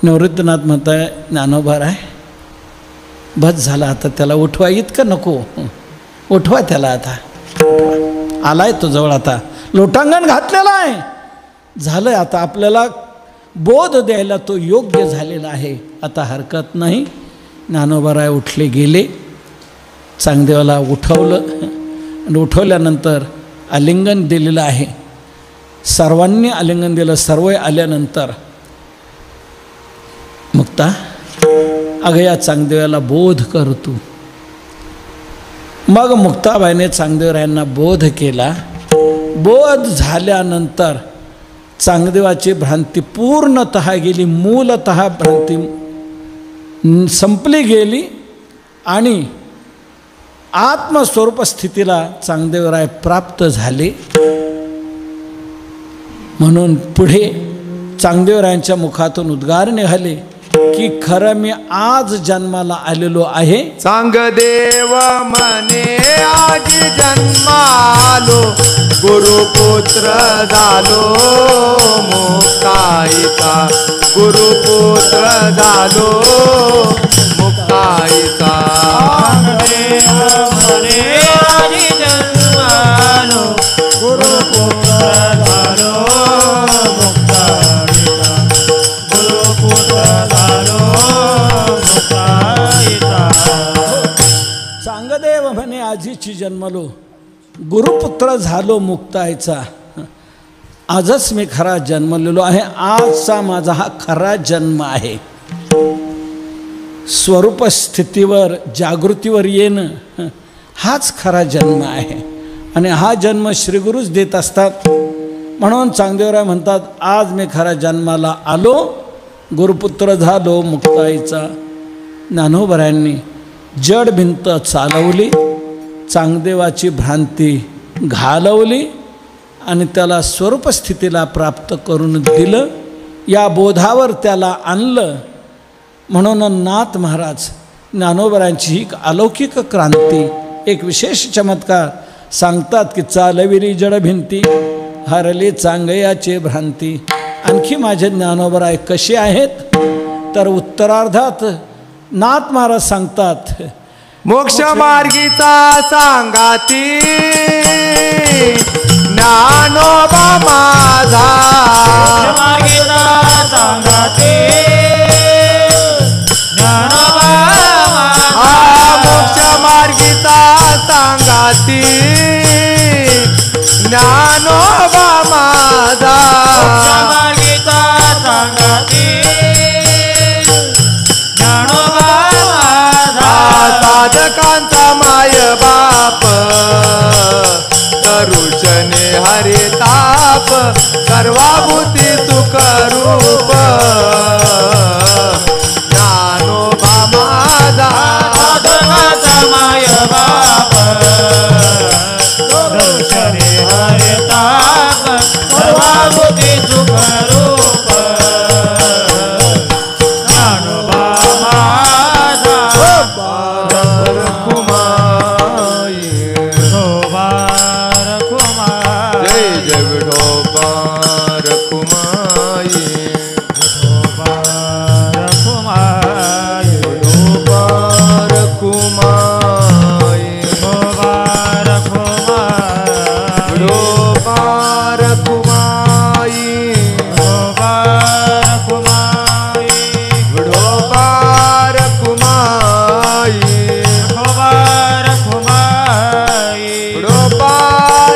निवृत्तीनाथ म्हणताय, ज्ञानोबा आहे बस झाला, आता त्याला उठवा. इतकं नको, उठवा त्याला, आता आलाय तो जवळ, आता लोटांगण घातलेला आहे, झालंय, आता आपल्याला बोध द्यायला तो योग्य झालेला आहे, आता हरकत नाही. ज्ञानोबा उठले गेले, चांगदेवाला उठवलं आणि उठवल्यानंतर आलिंगन दिलेलं आहे. सर्वांनी आलिंगन दिलं. सर्व आल्यानंतर मुक्ता, अगं या चांगदेवाला बोध कर तू. मग मुक्ताबाईने चांगदेवरायांना बोध केला. बोध झाल्यानंतर चांगदेवाची भ्रांती पूर्णतः गेली, मूलतः भ्रांती संपली गेली आणि आत्मस्वरूप स्थितीला चांगदेवराय प्राप्त झाले. म्हणून पुढे चांगदेवरायांच्या मुखातून उद्गार निघाले की खरं मी आज जन्माला आलेलो आहे. चांगदेव म्हणे आज जन्मालो, गुरुपुत्र झालो मुक्ताईचा, गुरुपुत्र झालो मुक्ताईचा. चांगदेव म्हणे आज जन्मालो, गुरुपुत्र झालो मुक्ताईचा, गुरुपुत्र झालो मुक्ताईचा. चांगदेव म्हणे आजीची जन्मलो, गुरुपुत्र झालो मुक्ताईचा. आजच मी खरा जन्मलेलो आहे. आजचा माझा हा खरा जन्म आहे. स्वरूप स्थितीवर, जागृतीवर येणं हाच खरा जन्म आहे आणि हा जन्म श्रीगुरूच देत असतात. म्हणून चांगदेवराय म्हणतात, आज मी खरा जन्माला आलो, गुरुपुत्र झालो मुक्ताईचा. ज्ञानोबरायांनी जड भिंत चालवली, चांगदेवाची भ्रांती घालवली आणि त्याला स्वरूपस्थितीला प्राप्त करून दिलं. या बोधावर त्याला आणलं. म्हणून नाथ महाराज ज्ञानोबरांची ही अलौकिक क्रांती, एक विशेष चमत्कार सांगतात की चालविरी जड भिंती, हरली चांगयाचे भ्रांती. आणखी माझे ज्ञानोबराय कसे आहेत तर उत्तरार्धात नाथ महाराज सांगतात, मोक्ष मार्गीचा सांगाती ज्ञानोबा माझा, मार्गीचा सांगाते ज्ञानोबा माझा. मोक्ष मार्गीचा सांगाती ज्ञानोबा माझा, मार्गीचा सांगाते ज्ञानोबा माझा. साधकांचा माय बाप, करुषणे हरे ताप, सर्वाभूती सुख रूप ज्ञानोबा माझा. साधकाचा माय बाप, करुषणे हरे ताप, सर्वाभूती सुख रूप ज्ञानोबा माझा. जय जय विठोबा रखुमाई, विठोबा रखुमाई, विठोबा रखुमाई, विठोबा रखुमाई, विठोबा रखुमाई, विठोबा रखुमाई, विठोबा रखुमाई, विठोबा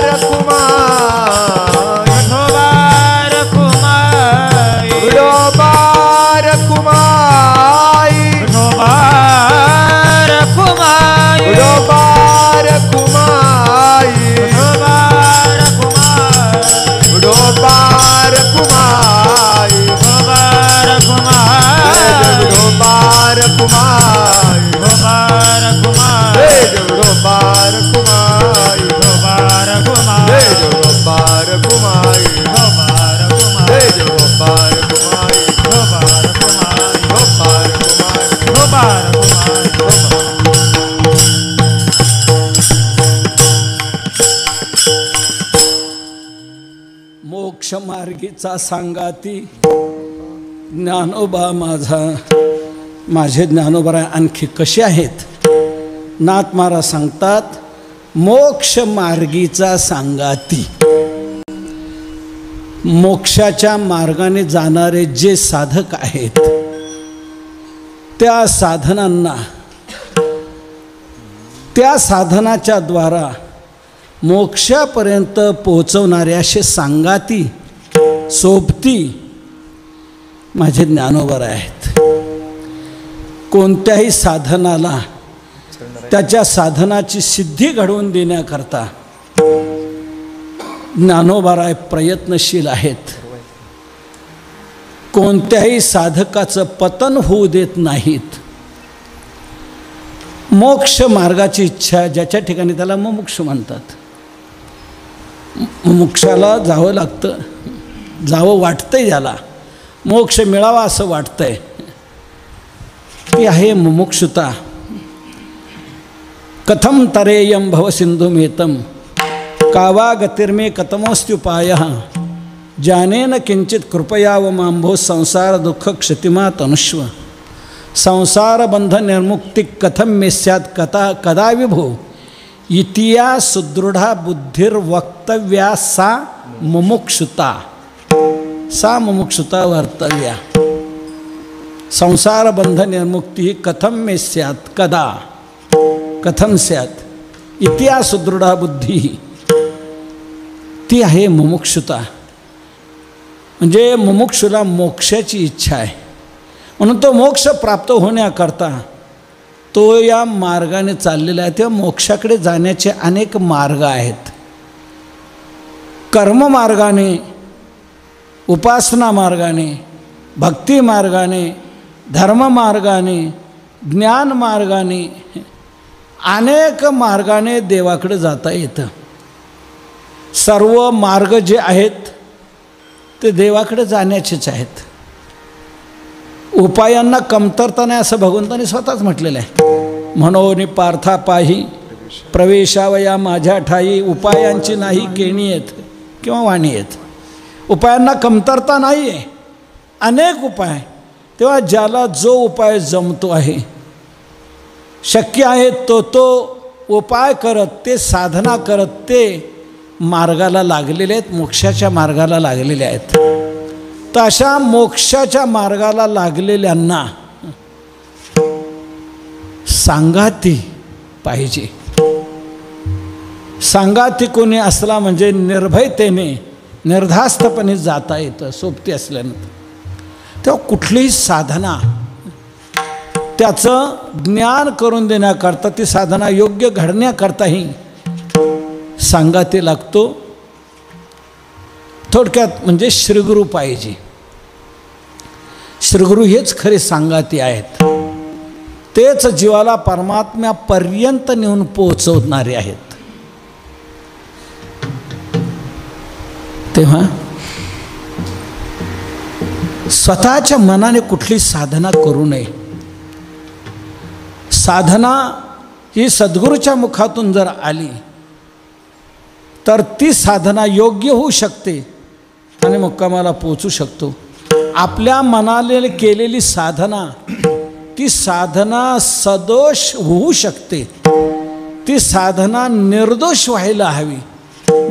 रखुमाई, विठोबा रखुमाई, विठोबा रखुमाई, विठोबा जगदोबार कुमाई गोबार जगदोबार कुमाई गोबार जगदोबार कुमाई गोबार जगदोबार कुमाई गोबार जगदोबार कुमाई गोबार गोपार कुमाई गोबार मोक्ष मार्गीचा सांगाती ज्ञानोबा माझे ज्ञानोबा आणखी कसे आहेत. नाथ महाराज सांगतात मोक्ष मार्गीचा सांगाती. मोक्षाच्या मार्गाने जाणारे जे साधक आहेत त्या साधनांना त्या साधनाच्या द्वारा मोक्षापर्यंत पोहोचवणारे असे सांगाती सोबती माझे ज्ञानोबा आहेत. कोणत्याही साधनाला त्याच्या साधनाची सिद्धी घडवून देण्याकरता ज्ञानोबाराय प्रयत्नशील आहेत. कोणत्याही साधकाचं पतन होऊ देत नाहीत. मोक्ष मार्गाची इच्छा ज्याच्या ठिकाणी त्याला मुमुक्ष म्हणतात. मोक्षाला जावं लागतं, जावं वाटतंय, ज्याला मोक्ष मिळावा असं वाटतंय ती आहे मुमुक्षुता. कथम तरेयम भवसिंधुमेतम कावा गतिर्मे कथमोस्त्युपायः जानेन किंचित कृपया व मांभो संसार दुःख क्षतिमा तनुष्व संसार बंध निर्मुक्ति कथम मे स्यात् कदा विभो इतिया सुदृढा बुद्धिर्वक्तव्या सा मुमुक्षुता वर्तव्या. संसार बंध निर्मुक्ति कथम मे स्यात् कदा कथम स्यात् इतिया सुदृढा बुद्धी ती आहे मुमुक्षुता. म्हणजे मुमुक्षुला मोक्षाची इच्छा आहे म्हणून तो मोक्ष प्राप्त होण्याकरता तो या मार्गाने चाललेला आहे. तेव्हा मोक्षाकडे जाण्याचे अनेक मार्ग आहेत. कर्म मार्गाने, उपासना मार्गाने, भक्ती मार्गाने, धर्म मार्गाने, ज्ञान मार्गाने, अनेक मार्गाने देवाकडे जाता येतं. सर्व मार्ग जे आहेत ते देवाकडे जाण्याचेच आहेत. उपायांना कमतरता नाही असं भगवंतांनी स्वतःच म्हटलेलं आहे. म्हणून पार्था पाही प्रवेशावया माझ्या ठाई उपायांची नाही केणी येत किंवा वाणी येत. उपायांना कमतरता नाही आहे, अनेक उपाय. तेव्हा ज्याला जो उपाय जमतो आहे, शक्य आहे, तो उपाय करत, ते साधना करत, ते मार्गाला लागलेले आहेत, मोक्षाच्या मार्गाला लागलेले आहेत. तर अशा मोक्षाच्या मार्गाला लागलेल्यांना सांगाती पाहिजे. सांगाती कोणी असला म्हणजे निर्भयतेने निर्धास्तपणे जाता येतं सोबती असल्यानंतर. तेव्हा कुठलीही साधना त्याचं ज्ञान करून देण्याकरता, ती साधना योग्य घडण्याकरताही सांगाती लागतो. थोडक्यात म्हणजे श्रीगुरु पाहिजे. श्रीगुरु हेच खरे सांगाती आहेत. तेच जीवाला परमात्म्यापर्यंत नेऊन पोहोचवणारे आहेत. तेव्हा स्वतःच्या मनाने कुठली साधना करू नये. साधना ही सद्गुरूच्या मुखातून जर आली तर ती साधना योग्य होऊ शकते आणि मुक्कामाला पोचू शकतो. आपल्या मनाने केलेली साधना, ती साधना सदोष होऊ शकते. ती साधना निर्दोष व्हायला हवी.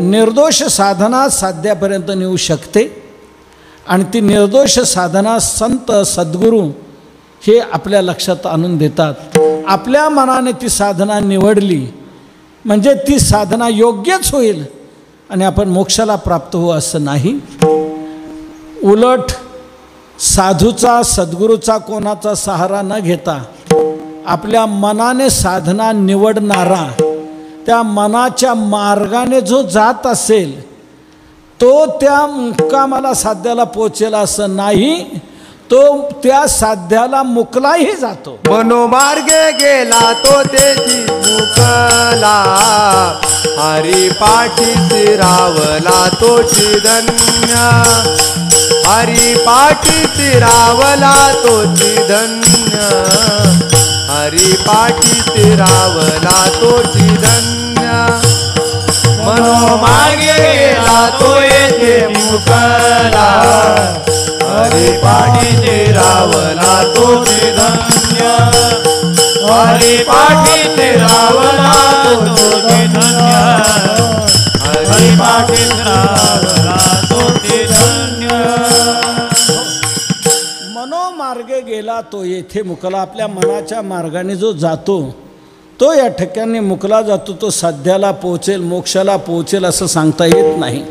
निर्दोष साधना साध्यापर्यंत नेऊ शकते आणि ती निर्दोष साधना संत सद्गुरू हे आपल्या लक्षात आणून देतात. आपल्या मनाने ती साधना निवडली म्हणजे ती साधना योग्यच होईल आणि आपण मोक्षाला प्राप्त होऊ असं नाही. उलट साधूचा, सद्गुरूचा, कोणाचा सहारा न घेता आपल्या मनाने साधना निवडणारा, त्या मनाच्या मार्गाने जो जात असेल तो त्या मुक्कामाला साध्याला पोचेल असं नाही, तो त्या साध्याला मुकलाही जातो. मनोमार्गे गेला तो तेची मुकला, हरी पाठीची रावला तोची धन्य, हरी पाठीची रावला तोची धन्य, हरी पाठीची रावला तोची धन्य. मनोमार्गे गेला तो येथे मुकला, हरी पाठीचे रावला तोची धन्य, हरी पाठीचे रावला तोची धन्य, हरी पाठीचे रावला तोची धन्य. मनोमार्गे गेला तो येथे मुकला. आपल्या मनाच्या मार्गाने जो जातो तो या ठिकाणी मुकला जातो. तो साध्याला पोचेल, मोक्षाला पोचेल असं सांगता येत नाही.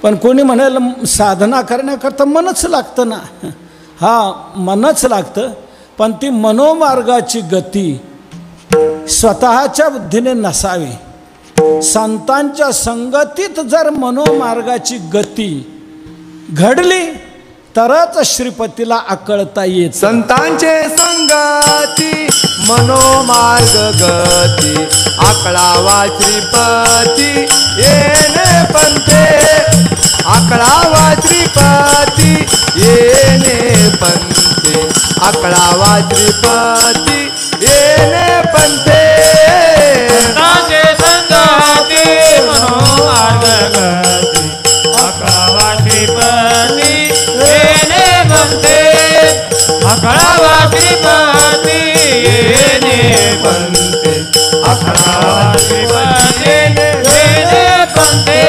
पण कोणी म्हणेल साधना करण्याकरता मनच लागतं ना. हा, मनच लागतं, पण ती मनोमार्गाची गती स्वतःच्या बुद्धीने नसावी. संतांच्या संगतीत जर मनोमार्गाची गती घडली तरच श्रीपतीला आकळता येत. संतांचे संगती मनोमार्ग गती, आकळावा श्रीपती येणे पंथे, आकळावा श्रीपती येणे पंथे, आकळावा श्रीपती येणे पंथे. संतांचे संगती मनोमार्ग गती, आकळावा श्रीपती येणे पंथे, आकळावा श्रीपती येणे पंथे, आकळावा श्रीपती येणे पंथे.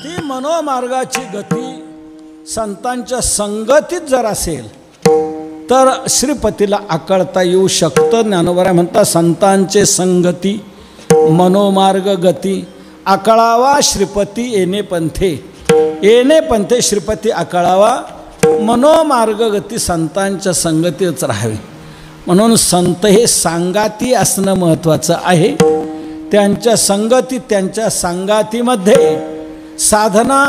ती मनोमार्गाची गती संतांच्या संगतीत जर असेल तर श्रीपतीला आकळता येऊ शकतं. ज्ञानोबा म्हणतात संतांचे संगती मनोमार्ग गती, आकळावा श्रीपती येणे पंथे. येणे पंथे श्रीपती आकळावा, मनोमार्ग गती संतांच्या संगतीच राहावी. म्हणून संत हे सांगाती असणं महत्त्वाचं आहे. त्यांच्या संगती, त्यांच्या सांगातीमध्ये साधना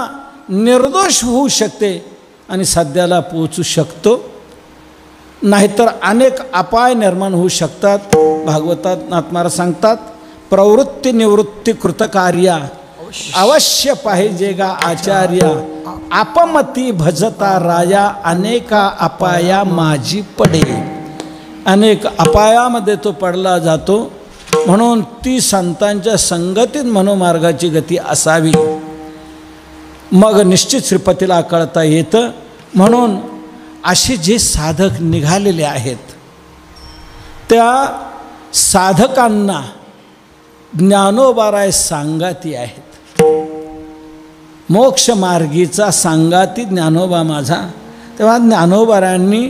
निर्दोष होऊ शकते आणि साध्याला पोचू शकतो. नाहीतर अनेक अपाय निर्माण होऊ शकतात. भागवतात नाथ सांगतात, प्रवृत्ती निवृत्ती कृतकार्या, अवश्य पाहिजे गा आचार्या, आपमती भजता राया, अनेका अपाया माझी पडे. अनेक अपायामध्ये तो पडला जातो. म्हणून ती संतांच्या संगतीत मनोमार्गाची गती असावी, मग निश्चित श्रीपतीला आकळता येतं. म्हणून असे जे साधक निघालेले आहेत त्या साधकांना ज्ञानोबाराय सांगाती आहेत. मोक्षमार्गीचा सांगाती ज्ञानोबा माझा. तेव्हा ज्ञानोबारायांनी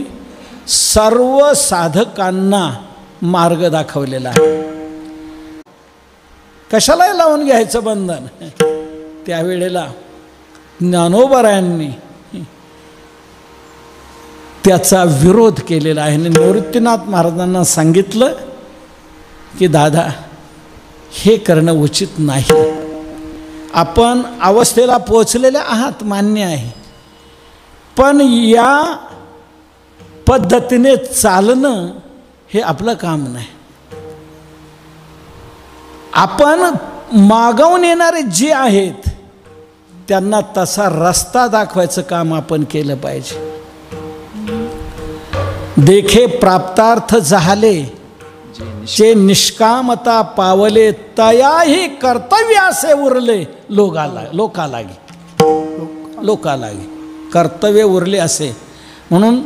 सर्व साधकांना मार्ग दाखवलेला आहे. कशालाही लावून घ्यायचं बंधन. त्यावेळेला ज्ञानोबारायांनी त्याचा विरोध केलेला आहे. निवृत्तीनाथ महाराजांना सांगितलं की दादा हे करणं उचित नाही. आपण अवस्थेला पोचलेले आहात मान्य आहे, पण या पद्धतीने चालणं हे आपलं काम नाही. आपण मागवून येणारे जे आहेत त्यांना तसा रस्ता दाखवायचं काम आपण केलं पाहिजे. देखे प्राप्तार्थ झाले जे निष्कामता पावले, तयाही कर्तव्यासे उरले लोकालागी कर्तव्य उरले असे. म्हणून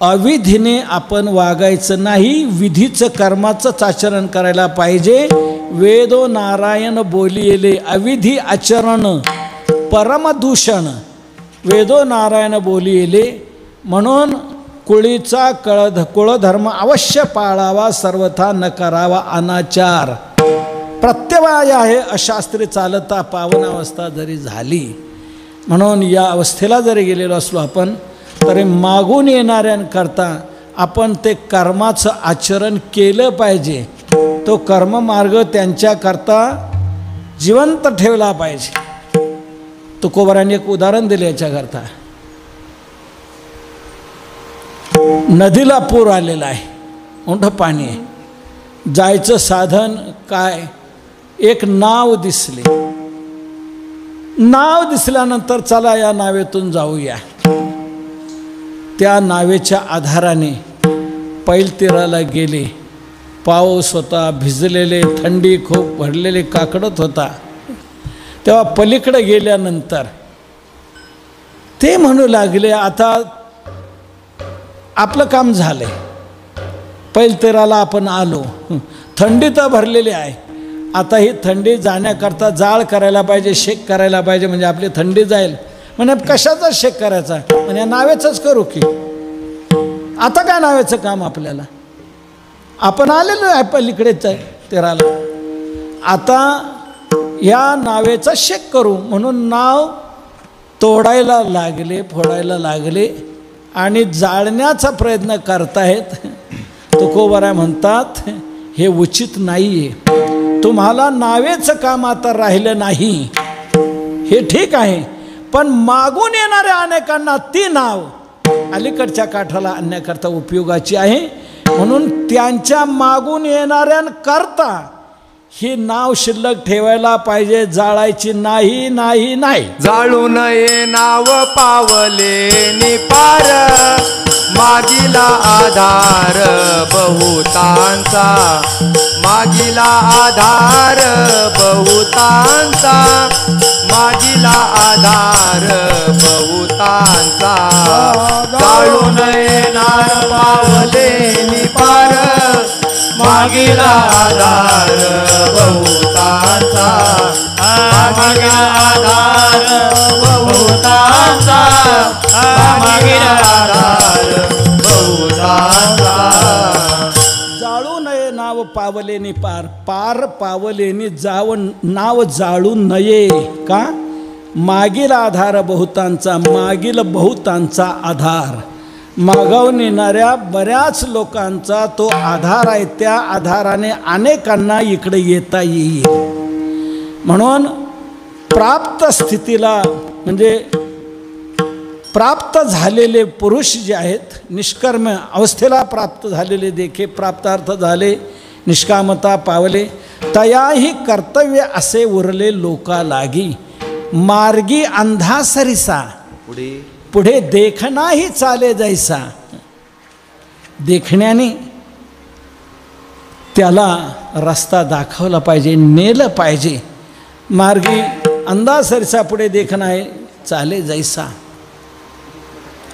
अविधीने आपण वागायचं नाही, विधीचं कर्माचंच आचरण करायला पाहिजे. वेदो नारायण बोलिले अविधी आचरण परमदूषण, वेदो नारायण बोलिले. म्हणून कुळीचा कुळधर्म अवश्य पाळावा, सर्वथा न करावा अनाचार. प्रत्यवाय आहे अशास्त्री चालता पावनावस्था जरी झाली. म्हणून या अवस्थेला जरी गेलेलो असलो आपण तरी मागून येणाऱ्यांकरता आपण ते कर्माचं आचरण केलं पाहिजे. तो कर्ममार्ग त्यांच्याकरता जिवंत ठेवला पाहिजे. तुकोबारांनी एक उदाहरण दिले याच्याकरता. नदीला पूर आलेला आहे, मोठं पाणी आहे, जायचं साधन काय? एक नाव दिसली. नाव दिसल्यानंतर चला या नावेतून जाऊया. त्या नावेच्या आधाराने पैलतीराला गेले. पाऊस होता, भिजलेले, थंडी खूप भरलेले काकडत होता. तेव्हा पलीकडे गेल्यानंतर ते म्हणू लागले, आता आपलं काम झालंय, पैलतीराला आपण आलो, थंडी तर भरलेली आहे, आता ही थंडी जाण्याकरता जाळ करायला पाहिजे, शेक करायला पाहिजे, म्हणजे आपली थंडी जाईल. म्हणजे कशाचा शेक करायचा? म्हणजे नावेचंच करू की. आता काय नावेचं काम आपल्याला? आपण आलेलो आहे पलीकडेच तीराला, आता या नावेचा शेक करू म्हणून नाव तोडायला लागले, फोडायला लागले आणि जाळण्याचा प्रयत्न करतायत. तुकोबाराय म्हणतात हे उचित नाही आहे. तुम्हाला नावेचं काम आता राहिलं नाही, हे ठीक आहे, पण मागून येणाऱ्या अनेकांना ती नाव अलीकडच्या काठाला आणण्याकरता उपयोगाची आहे. म्हणून त्यांच्या मागून येणाऱ्यांकरता ही नाव शिल्लक ठेवायला पाहिजे, जाळायची नाही, नाही, नाही. जाळू नये नाव पावले निपार, मागिला आधार बहुतांचा, मागिला आधार बहुतांचा, मागिला आधार बहुतांचा. जाळू नये नाव पावले निपार, मागिला आधार बहुतांचा, मागिला आधार बहुतांचा, मागिला आधार बहुतांचा. जाळू नये नाव पावलेनी पार, पार पावलेनी नाव जाळू नये. का? मागील आधार बहुतांचा, मागील बहुतांचा आधार, मागावून येणाऱ्या बऱ्याच लोकांचा तो आधार आहे. त्या आधाराने अनेकांना इकडे येता येईल. म्हणून प्राप्त स्थितीला, म्हणजे प्राप्त झालेले पुरुष जे आहेत, निष्कर्म अवस्थेला प्राप्त झालेले, देखे प्राप्तार्थ झाले, निष्कामता पावले, तयाही कर्तव्य असे उरले लोका लागी, मार्गी अंधा सरिसा, पुढे देखणाही चाले जैसा. देखण्याने त्याला रस्ता दाखवला पाहिजे, नेलं पाहिजे. मार्गी अंधा सरिसा, पुढे देखणा आहे चाले जैसा.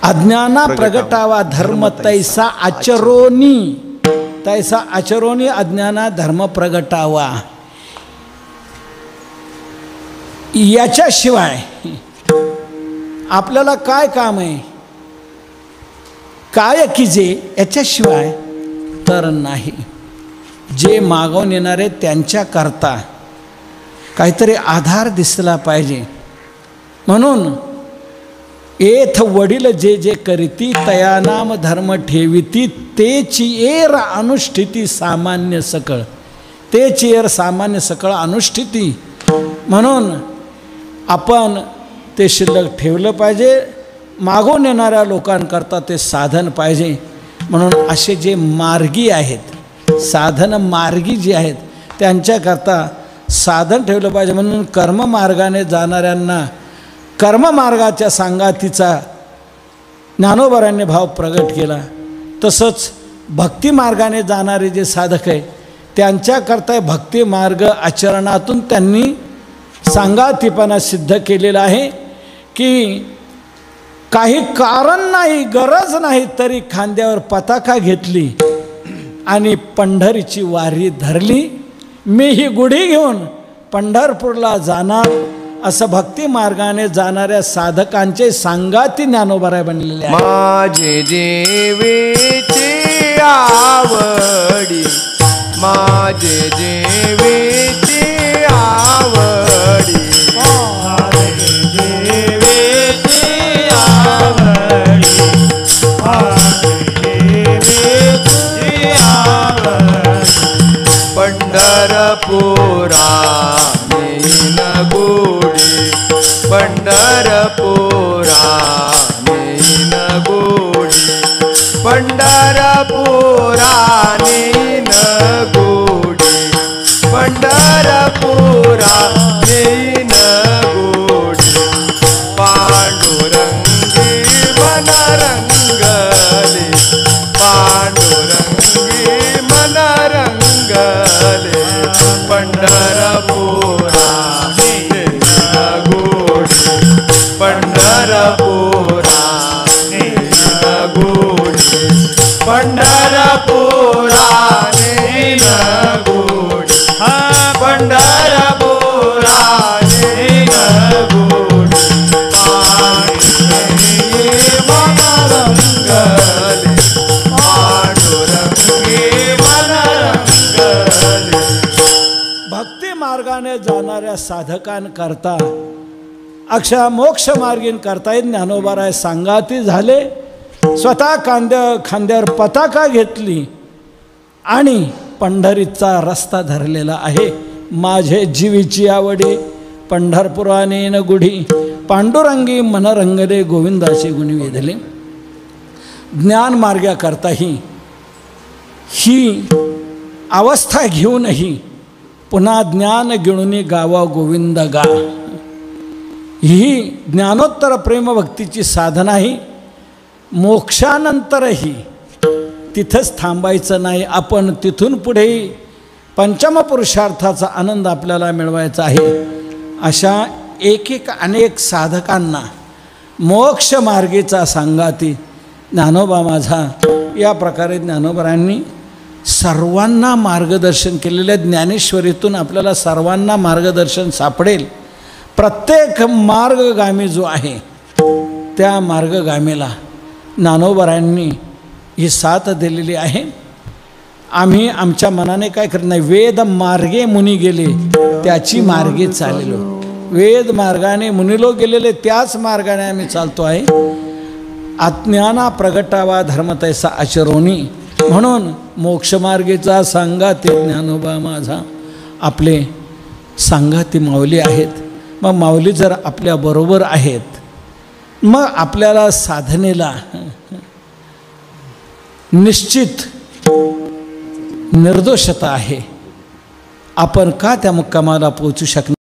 अज्ञाना प्रगटावा धर्म तैसा आचरोनी, तैसा आचरोनी अज्ञाना धर्म प्रगटावा. याच्याशिवाय आपल्याला काय काम आहे, काय कीजे, याच्याशिवाय तर नाही. जे मागवून येणारे त्यांच्याकरता काहीतरी आधार दिसला पाहिजे. म्हणून एथ वडील जे जे करीती, तया नाम धर्म ठेविती, तेची एर अनुष्ठिती सामान्य सकळ, तेची एर सामान्य सकळ अनुष्ठिती. म्हणून आपण ते शिल्लक ठेवलं पाहिजे. मागून येणाऱ्या लोकांकरता ते साधन पाहिजे. म्हणून असे जे मार्गी आहेत, साधन मार्गी जे आहेत, त्यांच्याकरता साधन ठेवलं पाहिजे. म्हणून कर्ममार्गाने जाणाऱ्यांना कर्ममार्गाच्या सांगातीचा ज्ञानोबारांनी भाव प्रगट केला. तसंच भक्तिमार्गाने जाणारे जे साधक आहे, त्यांच्याकरता भक्तिमार्ग आचरणातून त्यांनी सांगातीपणा सिद्ध केलेला आहे की काही कारण नाही, गरज नाही, तरी खांद्यावर पताका घेतली आणि पंढरीची वारी धरली. मी ही गुढी घेऊन पंढरपूरला जाणार, असं भक्ती मार्गाने जाणाऱ्या साधकांचे सांगाती ज्ञानोबाराय बनलेले आहे. माझे जीवेची आवडी, माझे जीवेची आवडी, माझे जीवेची आवडी, माझे जीवेची आवडी. पंढरपुरा नेईन गुढी, पंढरपुरा पंढरपुरा नेईन गोडी पंढरपुरा नेईन गोडी पंढरपुरा नेईन गोडी पांडुरंगी मन रंगले पांडुरंगी मन रंगले पंढरपुरा नेईन गोडी पंढरपुरा नेईन गोडी पंढरपुरा नेईन गोडी पंढरपुरा नेईन गोडी पांडुरंगी मन रंगले पांडुरंगी मन रंगले. भक्ती मार्गाने जाणाऱ्या साधकांकरता अक्षय मोक्ष मार्गीन करतायत ज्ञानोबाराय सांगाती झाले. स्वतः खांद्यावर पताका घेतली आणि पंढरीचा रस्ता धरलेला आहे. माझे जीवीची आवडी पंढरपुराने न गुढी पांडुरंगी मनरंगले गोविंदाची गुणी वेधले. ज्ञान मार्गाकरताही ही अवस्था घेऊनही पुन्हा ज्ञान गिणुनी गावा गोविंद गा ही ज्ञानोत्तर प्रेमभक्तीची साधनाही. मोक्षानंतरही तिथंच थांबायचं नाही. आपण तिथून पुढेही पंचम पुरुषार्थाचा आनंद आपल्याला मिळवायचा आहे. अशा एक अनेक साधकांना मोक्ष मार्गेचा सांगाती ज्ञानोबा माझा या प्रकारे ज्ञानोबारांनी सर्वांना मार्गदर्शन केलेले. ज्ञानेश्वरीतून आपल्याला सर्वांना मार्गदर्शन सापडेल. प्रत्येक मार्गगामी जो आहे त्या मार्गगामीला ज्ञानोबारांनी ही साथ दिलेली आहे. आम्ही आमच्या मनाने काय करत नाही. वेद मार्गे मुनी गेले त्याची मार्गे चाललेलो. वेद मार्गाने मुनिलो गेलेले त्याच मार्गाने आम्ही चालतो आहे. अज्ञाना प्रगटावा धर्म तैसा आचरोनी म्हणून मोक्षमार्गेचा सांगाती ज्ञानोबा माझा आपले सांगाती माऊली आहेत. मग माऊली जर आपल्याबरोबर आहेत मग आपल्याला साधनेला निश्चित निर्दोषता आहे. आपण का त्या मुक्कामाला पोहोचू शकणार